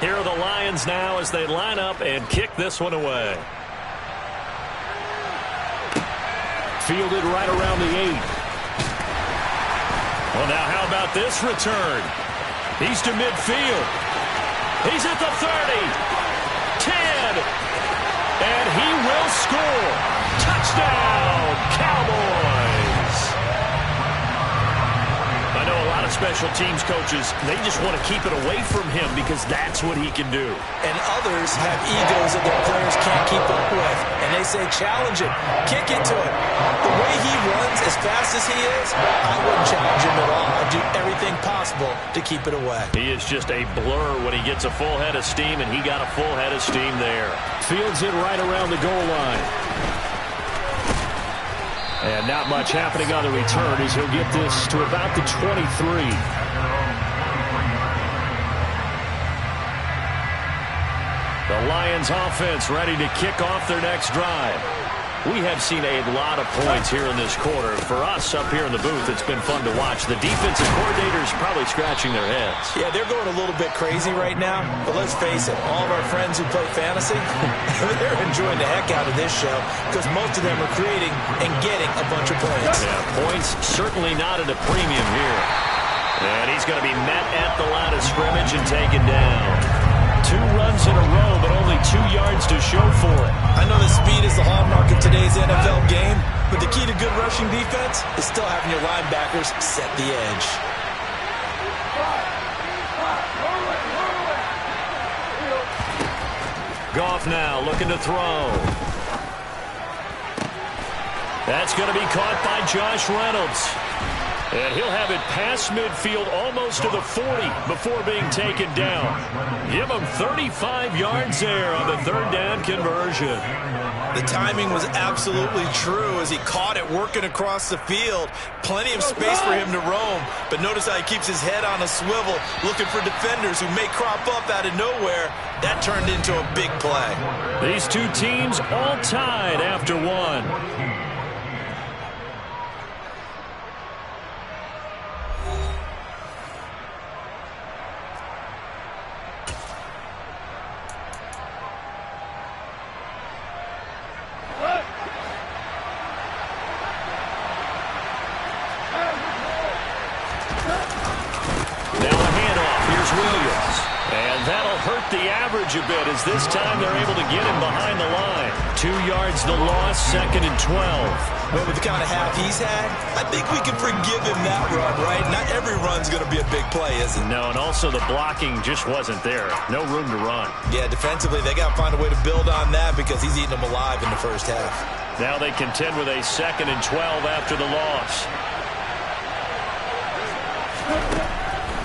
Here are the Lions now as they line up and kick this one away. Fielded right around the 8. Well, now how about this return? He's to midfield. He's at the 30. 10. And he will score. Touchdown, Cowboys. I know a lot of special teams coaches, they just want to keep it away from him because that's what he can do. And others have egos that their players can't keep up with. And they say, challenge him, kick it to him. The way he runs as fast as he is, I wouldn't challenge him at all. I'd do everything possible to keep it away. He is just a blur when he gets a full head of steam, and he got a full head of steam there. Fields it right around the goal line. And not much happening on the return as he'll get this to about the 23. The Lions offense ready to kick off their next drive. We have seen a lot of points here in this quarter. For us up here in the booth, it's been fun to watch. The defensive coordinators probably scratching their heads. Yeah, they're going a little bit crazy right now. But let's face it, all of our friends who play fantasy, they're enjoying the heck out of this show because most of them are creating and getting a bunch of points. Yeah, points certainly not at a premium here. And he's going to be met at the line of scrimmage and taken down. 2 runs in a row, but only 2 yards to show for it. I know that speed is the hallmark of today's NFL game, but the key to good rushing defense is still having your linebackers set the edge. Goff now looking to throw. That's going to be caught by Josh Reynolds. And he'll have it past midfield almost to the 40 before being taken down. Give him 35 yards there on the 3rd down conversion. The timing was absolutely true as he caught it working across the field. Plenty of space for him to roam. But notice how he keeps his head on a swivel looking for defenders who may crop up out of nowhere. That turned into a big play. These two teams all tied after 1. A bit as this time they're able to get him behind the line. 2 yards the loss, 2nd and 12. But with the kind of half he's had, I think we can forgive him that run, right? Not every run's going to be a big play, is it? No, and also the blocking just wasn't there. No room to run. Yeah, defensively, they got to find a way to build on that because he's eating them alive in the first half. Now they contend with a 2nd and 12 after the loss.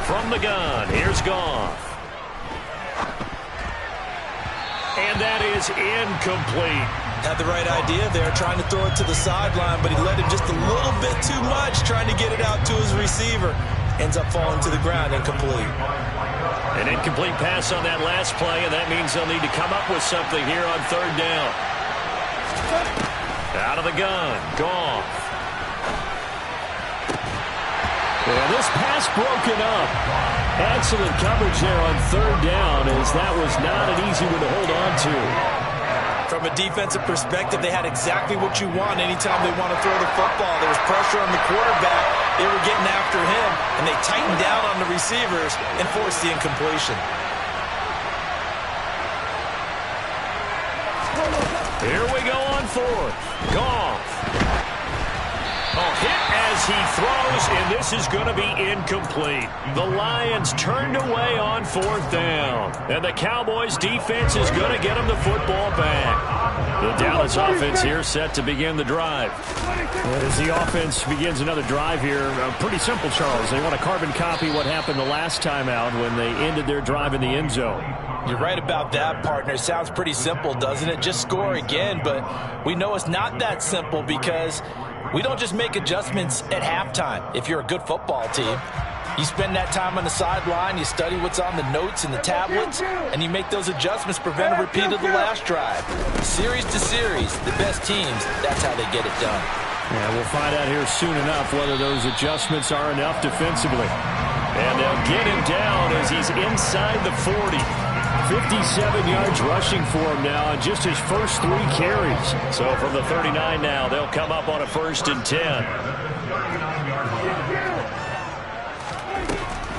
From the gun, here's Goff. And that is incomplete. Had the right idea there, trying to throw it to the sideline, but he let him just a little bit too much, trying to get it out to his receiver. Ends up falling to the ground, incomplete. An incomplete pass on that last play, and that means they'll need to come up with something here on 3rd down. Out of the gun, Goff. Yeah, this pass broken up. Excellent coverage there on 3rd down as that was not an easy one to hold on to. From a defensive perspective, they had exactly what you want anytime they want to throw the football. There was pressure on the quarterback. They were getting after him, and they tightened down on the receivers and forced the incompletion. Here we go on 4th. Goff. Hit as he throws, and this is going to be incomplete. The Lions turned away on 4th down, and the Cowboys defense is going to get them the football back. The Dallas offense here set to begin the drive. As the offense begins another drive here, pretty simple, Charles. They want to carbon copy what happened the last time out when they ended their drive in the end zone. You're right about that, partner. It sounds pretty simple, doesn't it? Just score again, but we know it's not that simple because we don't just make adjustments at halftime if you're a good football team. You spend that time on the sideline, you study what's on the notes and the tablets, and you make those adjustments, prevent a repeat of the last drive. Series to series, the best teams, that's how they get it done. Yeah, we'll find out here soon enough whether those adjustments are enough defensively. And they'll get him down as he's inside the 40. 57 yards rushing for him now on just his first 3 carries. So from the 39 now, they'll come up on a 1st and 10.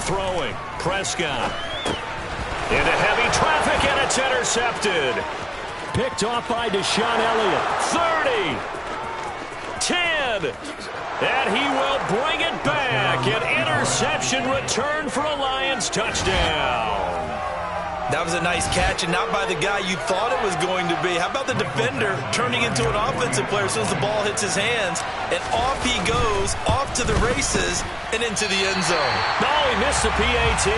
Throwing, Prescott. Into heavy traffic, and it's intercepted. Picked off by Deshaun Elliott. 30. 10. And he will bring it back. An interception return for a Lions touchdown. That was a nice catch, and not by the guy you thought it was going to be. How about the defender turning into an offensive player as soon as the ball hits his hands, and off he goes, off to the races, and into the end zone. No, he missed the PAT.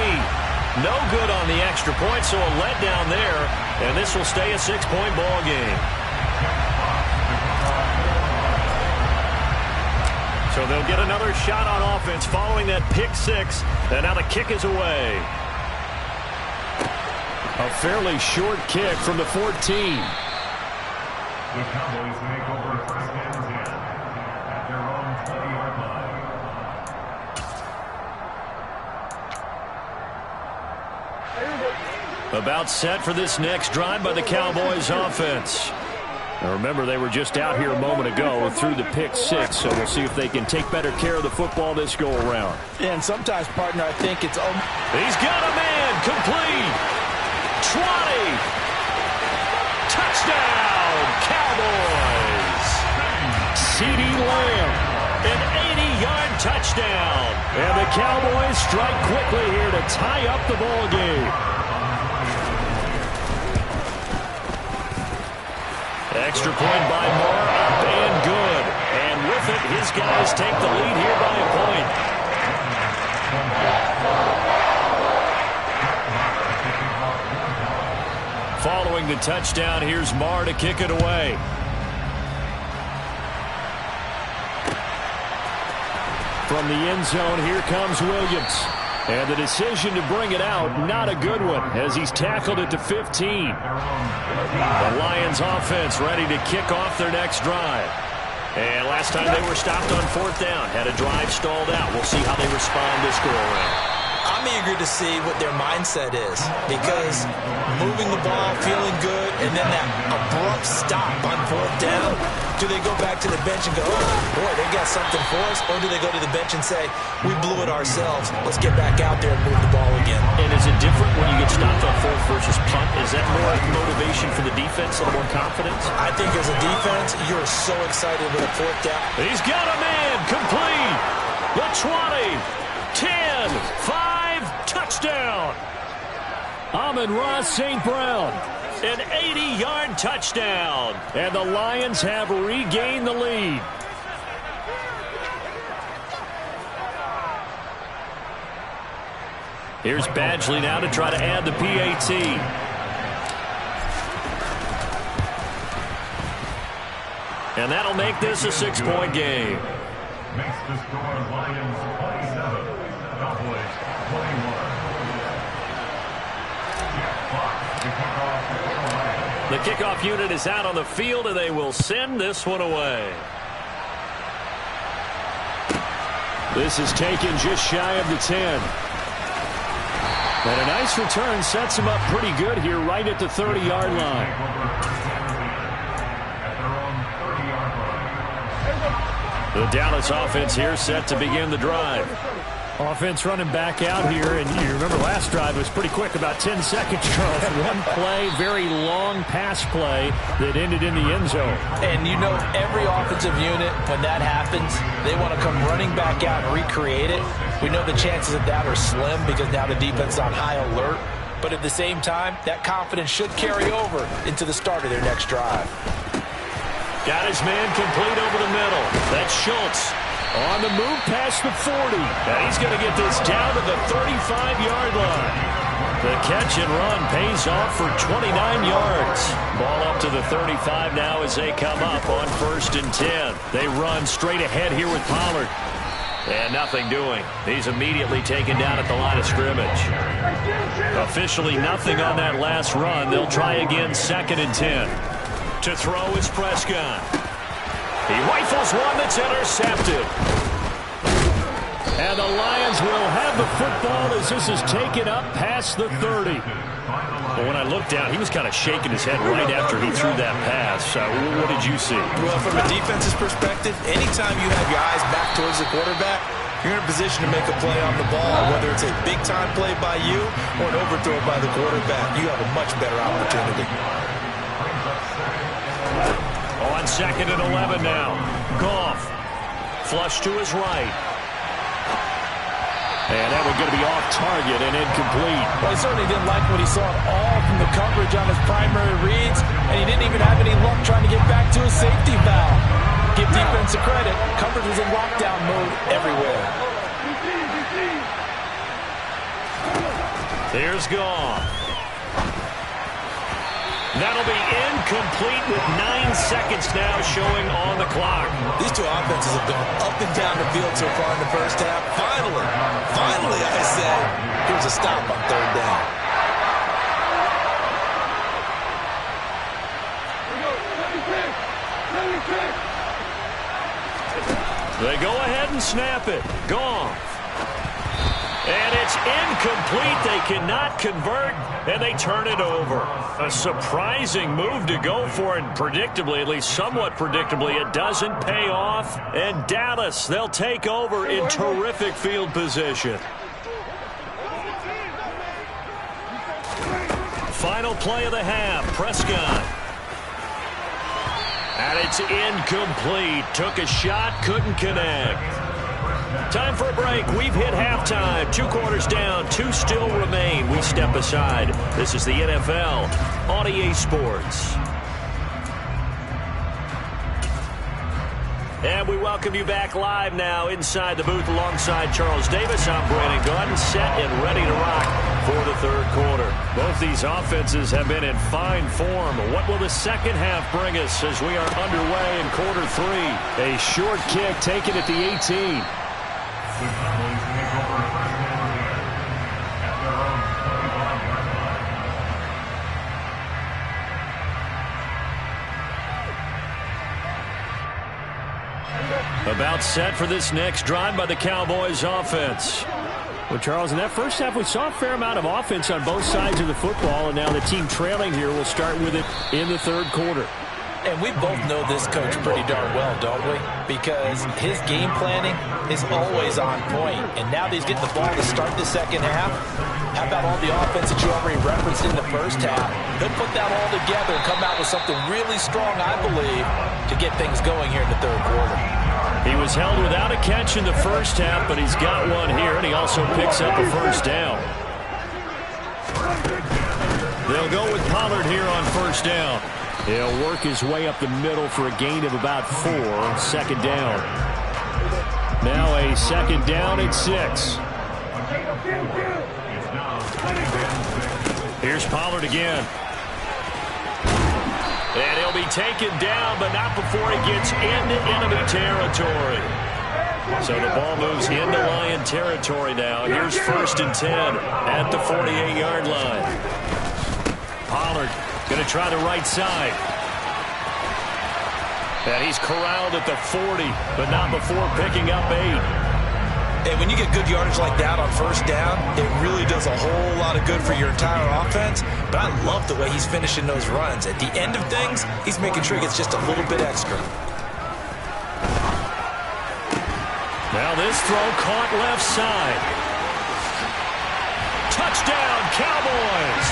No good on the extra point, so a letdown there, and this will stay a 6-point ball game. So they'll get another shot on offense following that pick 6, and now the kick is away. A fairly short kick from the 14. The Cowboys make over 1st and 10 at their own 20-yard line. About set for this next drive by the Cowboys offense. Now remember, they were just out here a moment ago through the pick 6, so we'll see if they can take better care of the football this go-around. Yeah, and sometimes, partner, I think it's... He's got a man, complete. 20. Touchdown, Cowboys. CeeDee Lamb, an 80-yard touchdown. And the Cowboys strike quickly here to tie up the ball game. Extra point by Moore, up and good. And with it, his guys take the lead here by a point. Following the touchdown, here's Marr to kick it away. From the end zone, here comes Williams. And the decision to bring it out, not a good one, as he's tackled it to 15. The Lions offense ready to kick off their next drive. And last time they were stopped on 4th down, had a drive stalled out. We'll see how they respond this go-around. I'm eager to see what their mindset is, because moving the ball, feeling good, and then that abrupt stop on 4th down, do they go back to the bench and go, oh, boy, they got something for us, or do they go to the bench and say, we blew it ourselves, let's get back out there and move the ball again? And is it different when you get stopped on 4th versus punt? Is that more motivation for the defense, a little more confidence? I think as a defense, you're so excited with a 4th down. He's got a man, complete, the 20, 10, 5, touchdown. Amon-Ra St. Brown, an 80-yard touchdown. And the Lions have regained the lead. Here's Badgley now to try to add the PAT. And that'll make this a 6-point game. Makes the score Lions 27, Cowboys 21. The kickoff unit is out on the field, and they will send this one away. This is taken just shy of the 10. And a nice return sets him up pretty good here right at the 30-yard line. The Dallas offense here set to begin the drive. Offense running back out here, and you remember last drive was pretty quick, about 10 seconds, Charles. One play, very long pass play that ended in the end zone. And you know every offensive unit, when that happens, they want to come running back out and recreate it. We know the chances of that are slim because now the defense is on high alert. But at the same time, that confidence should carry over into the start of their next drive. Got his man complete over the middle. That's Schultz. On the move past the 40. And he's going to get this down to the 35-yard line. The catch and run pays off for 29 yards. Ball up to the 35 now as they come up on 1st and 10. They run straight ahead here with Pollard. And nothing doing. He's immediately taken down at the line of scrimmage. Officially nothing on that last run. They'll try again, 2nd and 10. To throw is Prescott. He rifles one that's intercepted. And the Lions will have the football as this is taken up past the 30. Well, when I looked down, he was kind of shaking his head right after he threw that pass. What did you see? Well, from a defense's perspective, anytime you have your eyes back towards the quarterback, you're in a position to make a play on the ball, whether it's a big-time play by you or an overthrow by the quarterback. You have a much better opportunity. On 2nd and 11 now. Goff. Flush to his right. And that one's going to be off target and incomplete. Well, he certainly didn't like what he saw at all from the coverage on his primary reads, and he didn't even have any luck trying to get back to his safety valve. Give defense a credit. Coverage was in lockdown mode everywhere. Here's Goff. That'll be incomplete with 9 seconds now showing on the clock. These two offenses have gone up and down the field so far in the first half. Finally, I say, here's a stop on 3rd down. They go ahead and snap it. Goff. And it's incomplete. They cannot convert, and they turn it over. A surprising move to go for it. Predictably, at least somewhat predictably, it doesn't pay off. And Dallas, they'll take over in terrific field position. Final play of the half, Prescott. And it's incomplete. Took a shot, couldn't connect. Time for a break. We've hit halftime. 2 quarters down. 2 still remain. We step aside. This is the NFL on EA Sports. And we welcome you back live now inside the booth alongside Charles Davis. I'm Brandon Gaudin, set and ready to rock for the 3rd quarter. Both these offenses have been in fine form. What will the second half bring us as we are underway in quarter 3? A short kick taken at the 18. About set for this next drive by the Cowboys offense. Well, Charles, in that first half, we saw a fair amount of offense on both sides of the football, and now the team trailing here will start with it in the 3rd quarter. And we both know this coach pretty darn well, don't we? Because his game planning is always on point. And now that he's getting the ball to start the second half, how about all the offense that you already referenced in the first half? He'll put that all together and come out with something really strong, I believe, to get things going here in the 3rd quarter. He was held without a catch in the first half, but he's got one here, and he also picks up a first down. They'll go with Pollard here on first down. He'll work his way up the middle for a gain of about 4. 2nd down. Now a 2nd down and 6. Here's Pollard again. And he'll be taken down, but not before he gets into enemy territory. So the ball moves into Lion territory now. Here's 1st and 10 at the 48-yard line. Pollard going to try the right side. And he's corralled at the 40, but not before picking up 8. And when you get good yardage like that on first down, it really does a whole lot of good for your entire offense. But I love the way he's finishing those runs. At the end of things, he's making sure he gets just a little bit extra. Now this throw caught left side. Touchdown, Cowboys!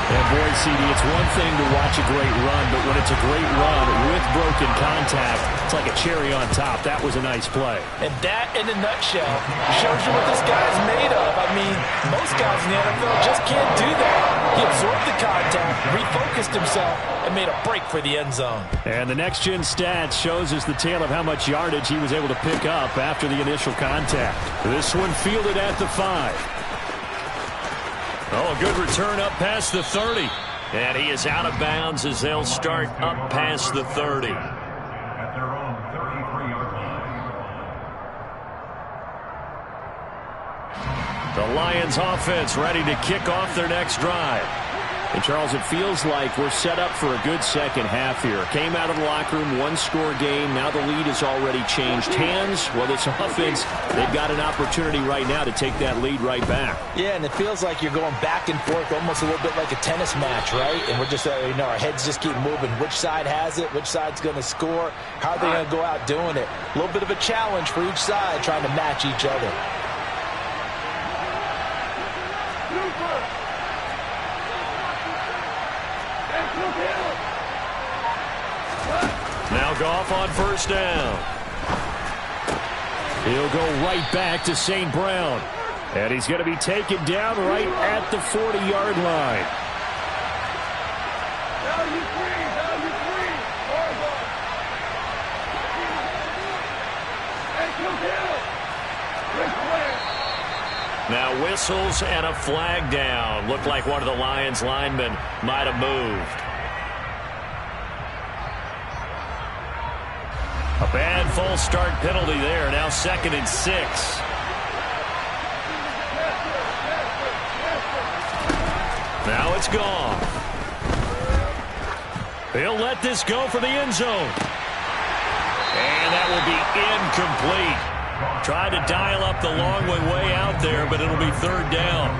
And boy, CD, it's one thing to watch a great run, but when it's a great run with broken contact, it's like a cherry on top. That was a nice play. And that, in a nutshell, shows you what this guy's made of. I mean, most guys in the NFL just can't do that. He absorbed the contact, refocused himself, and made a break for the end zone. And the next-gen stats shows us the tale of how much yardage he was able to pick up after the initial contact. This one fielded at the 5. Oh, a good return up past the 30. And he is out of bounds as they'll start up past the 30. At their own 33-yard line. The Lions offense ready to kick off their next drive. And, Charles, it feels like we're set up for a good second half here. Came out of the locker room, one-score game. Now the lead has already changed hands. Well, this offense, they've got an opportunity right now to take that lead right back. Yeah, and it feels like you're going back and forth, almost a little bit like a tennis match, right? And we're just, our heads just keep moving. Which side has it? Which side's going to score? How are they going to go out doing it? A little bit of a challenge for each side, trying to match each other. Now Goff on first down. He'll go right back to St. Brown. And he's going to be taken down right at the 40-yard line. Now whistles and a flag down. Looked like one of the Lions linemen might have moved. A bad false start penalty there. Now 2nd and 6. Now it's gone. He'll let this go for the end zone. And that will be incomplete. Tried to dial up the long way out there, but it'll be 3rd down.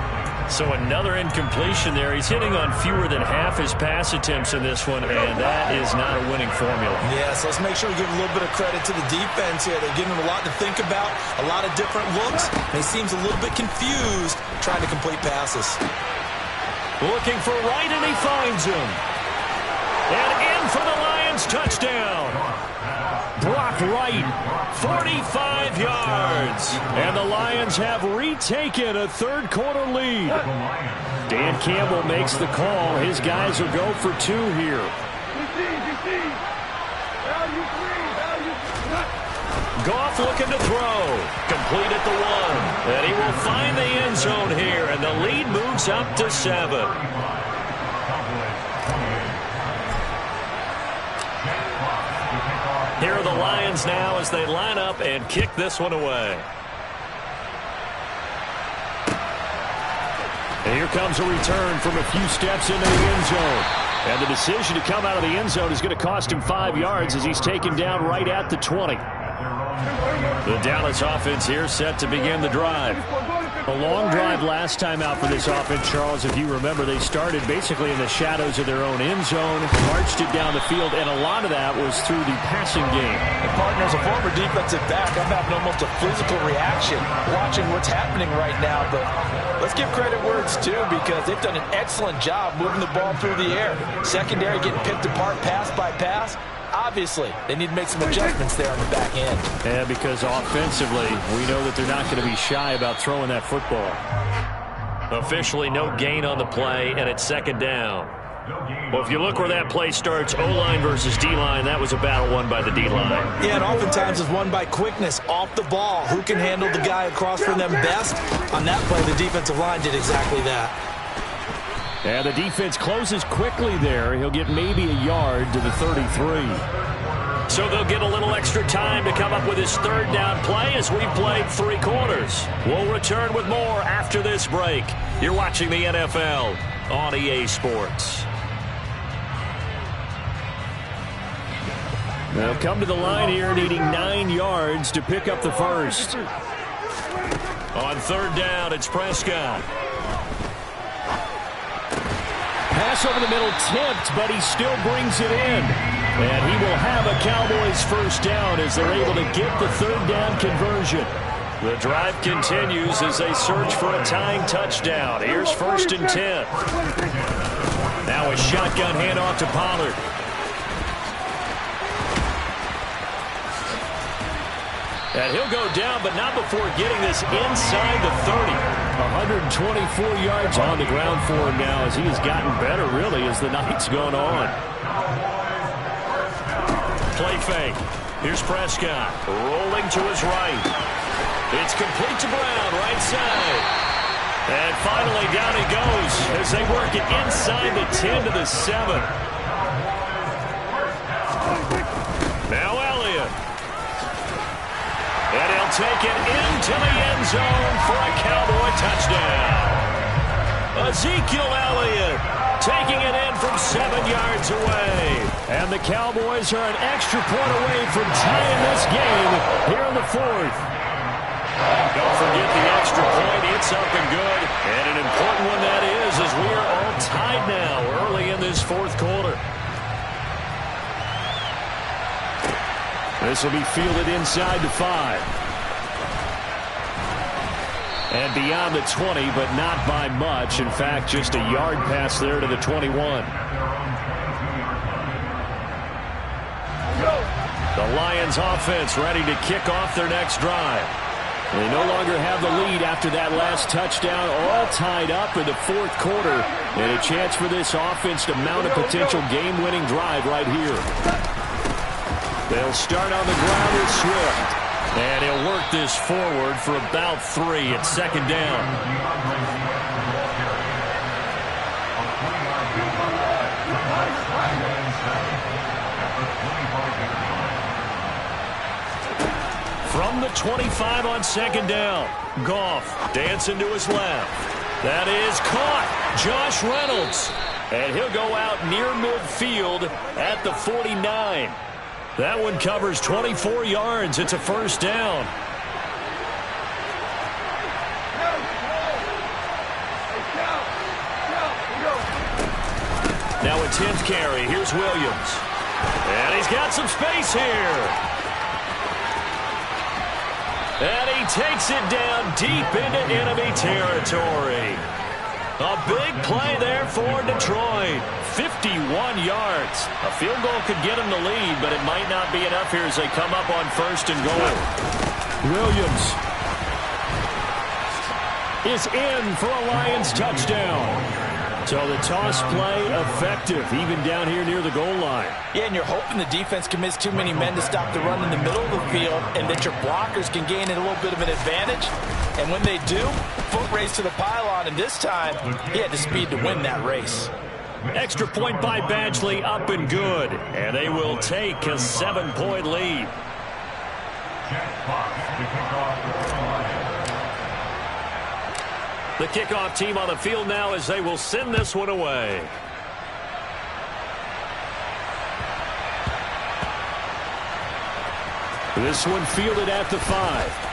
So another incompletion there. He's hitting on fewer than half his pass attempts in this one, and that is not a winning formula. Yeah, so let's make sure we give a little bit of credit to the defense here. They're giving him a lot to think about, a lot of different looks, and he seems a little bit confused trying to complete passes. Looking for Wright, and he finds him. And in for the Lions touchdown. Brock Wright, 45 yards. And the Lions have retaken a third-quarter lead. Dan Campbell makes the call. His guys will go for 2 here. Goff looking to throw. Complete at the 1. And he will find the end zone here, and the lead moves up to 7. Here are the Lions now as they line up and kick this one away. And here comes a return from a few steps into the end zone. And the decision to come out of the end zone is going to cost him 5 yards as he's taken down right at the 20. The Dallas offense here set to begin the drive. A long drive last time out for this offense, Charles. If you remember, they started basically in the shadows of their own end zone, marched it down the field, and a lot of that was through the passing game. And partner, as a former defensive back, I'm having almost a physical reaction watching what's happening right now. But let's give credit where it's due, because they've done an excellent job moving the ball through the air. Secondary getting picked apart pass by pass. Obviously, they need to make some adjustments there on the back end. Yeah, because offensively, we know that they're not going to be shy about throwing that football. Officially no gain on the play, and it's 2nd down. Well, if you look where that play starts, O-line versus D-line, that was a battle won by the D-line. Yeah, and oftentimes is won by quickness, off the ball. Who can handle the guy across from them best? On that play, the defensive line did exactly that. And the defense closes quickly there. He'll get maybe a yard to the 33. So they'll get a little extra time to come up with his 3rd down play as we've played 3 quarters. We'll return with more after this break. You're watching the NFL on EA Sports. They'll come to the line here needing 9 yards to pick up the first. On 3rd down, it's Prescott. Pass over the middle tipped, but he still brings it in. And he will have a Cowboys first down as they're able to get the 3rd down conversion. The drive continues as they search for a tying touchdown. Here's 1st and 10. Now a shotgun handoff to Pollard. And he'll go down, but not before getting this inside the 30. 124 yards on the ground for him now as he has gotten better, really, as the night's gone on. Play fake. Here's Prescott rolling to his right. It's complete to Brown, right side. And finally down he goes as they work it inside the 10 to the 7. Now Elliott. And he'll take it into the end zone for a Cowboy touchdown. Ezekiel Elliott taking it in from 7 yards away. And the Cowboys are an extra point away from tying this game here in the fourth. Don't forget the extra point. It's up and good. And an important one that is, as we are all tied now early in this fourth quarter. This will be fielded inside the 5. And beyond the 20, but not by much. In fact, just a yard pass there to the 21. The Lions offense ready to kick off their next drive. They no longer have the lead after that last touchdown, all tied up in the fourth quarter. And a chance for this offense to mount a potential game-winning drive right here. They'll start on the ground with Swift. And he'll work this forward for about 3 at second down. From the 25 on second down, Goff dancing to his left. That is caught. Josh Reynolds. And he'll go out near midfield at the 49. That one covers 24 yards. It's a first down. Now a 10th carry. Here's Williams. And he's got some space here. And he takes it down deep into enemy territory. A big play there for Detroit. 51 yards. A field goal could get him the lead, but it might not be enough here as they come up on first and goal. Williams is in for a Lions touchdown. So the toss play effective, even down here near the goal line. Yeah, and you're hoping the defense can miss too many men to stop the run in the middle of the field and that your blockers can gain a little bit of an advantage. And when they do, foot race to the pylon, and this time he had the speed to win that race. Extra point by Badgley, up and good. And they will take a 7-point lead. The kickoff team on the field now as they will send this one away. This one fielded at the 5.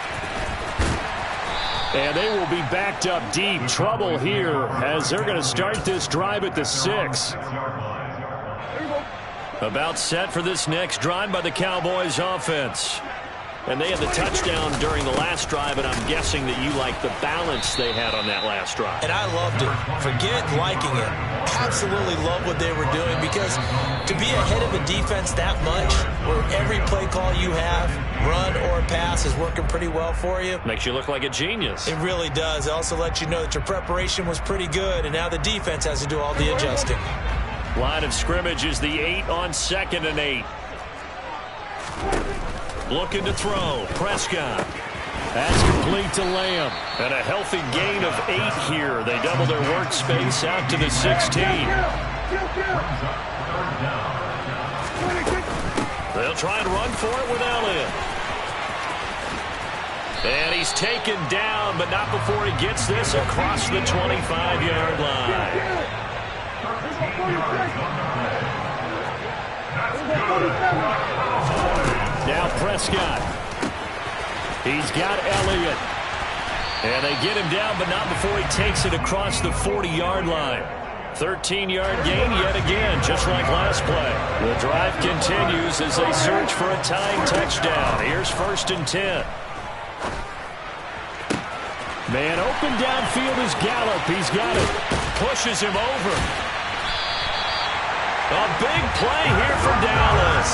And they will be backed up deep. Trouble here as they're going to start this drive at the 6. About set for this next drive by the Cowboys offense. And they had the touchdown during the last drive, and I'm guessing that you like the balance they had on that last drive. And I loved it. Forget liking it. Absolutely love what they were doing, because to be ahead of a defense that much, where every play call you have, run or pass, is working pretty well for you. Makes you look like a genius. It really does. It also lets you know that your preparation was pretty good, and now the defense has to do all the adjusting. Line of scrimmage is the 8 on 2nd and 8. Looking to throw. Prescott. That's complete to Lamb. And a healthy gain of 8 here. They double their workspace out to the 16. They'll try and run for it with Elliott. And he's taken down, but not before he gets this across the 25-yard line. Now Prescott. He's got Elliott. And they get him down, but not before he takes it across the 40-yard line. 13-yard gain yet again, just like last play. The drive continues as they search for a tying touchdown. Here's 1st and 10. Man open downfield is Gallup. He's got it. Pushes him over. A big play here for Dallas.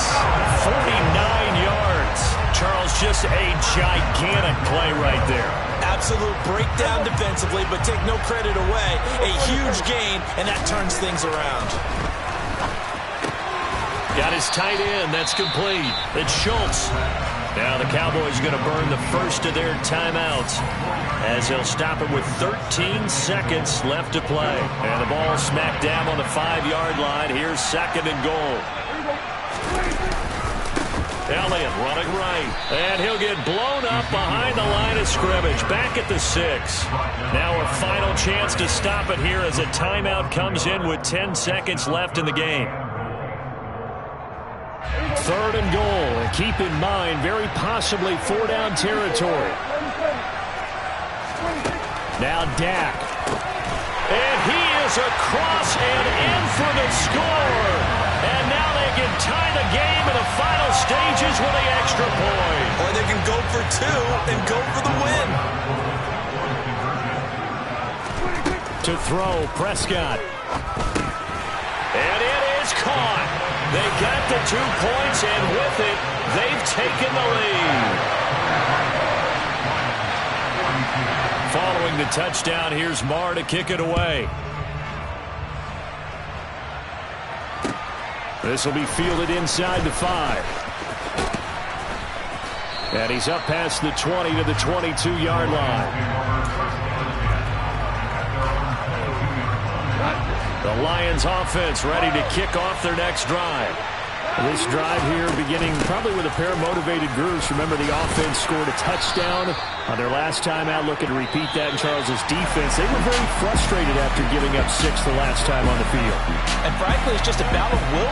49 yards. Charles, just a gigantic play right there. Absolute breakdown defensively, but take no credit away. A huge gain, and that turns things around. Got his tight end. That's complete. It's Schultz. Now the Cowboys are going to burn the first of their timeouts as they'll stop it with 13 seconds left to play. And the ball smack dab on the 5-yard line. Here's 2nd and goal. Elliott running right. And he'll get blown up behind the line of scrimmage. Back at the 6. Now a final chance to stop it here as a timeout comes in with 10 seconds left in the game. 3rd and goal. And keep in mind, very possibly 4-down territory. Now Dak. And he is across and in for the score. And now they can tie the game in the final stages with the extra point. Or they can go for 2 and go for the win. To throw, Prescott. And it is caught. They got the 2 points, and with it, they've taken the lead. Following the touchdown, here's Marr to kick it away. This will be fielded inside the 5. And he's up past the 20 to the 22-yard line. The Lions offense ready to kick off their next drive. This drive here beginning probably with a pair of motivated groups. Remember, the offense scored a touchdown on their last time out. Looking to repeat that in Charles's defense. They were very frustrated after giving up 6 the last time on the field. And frankly, it's just a battle of will.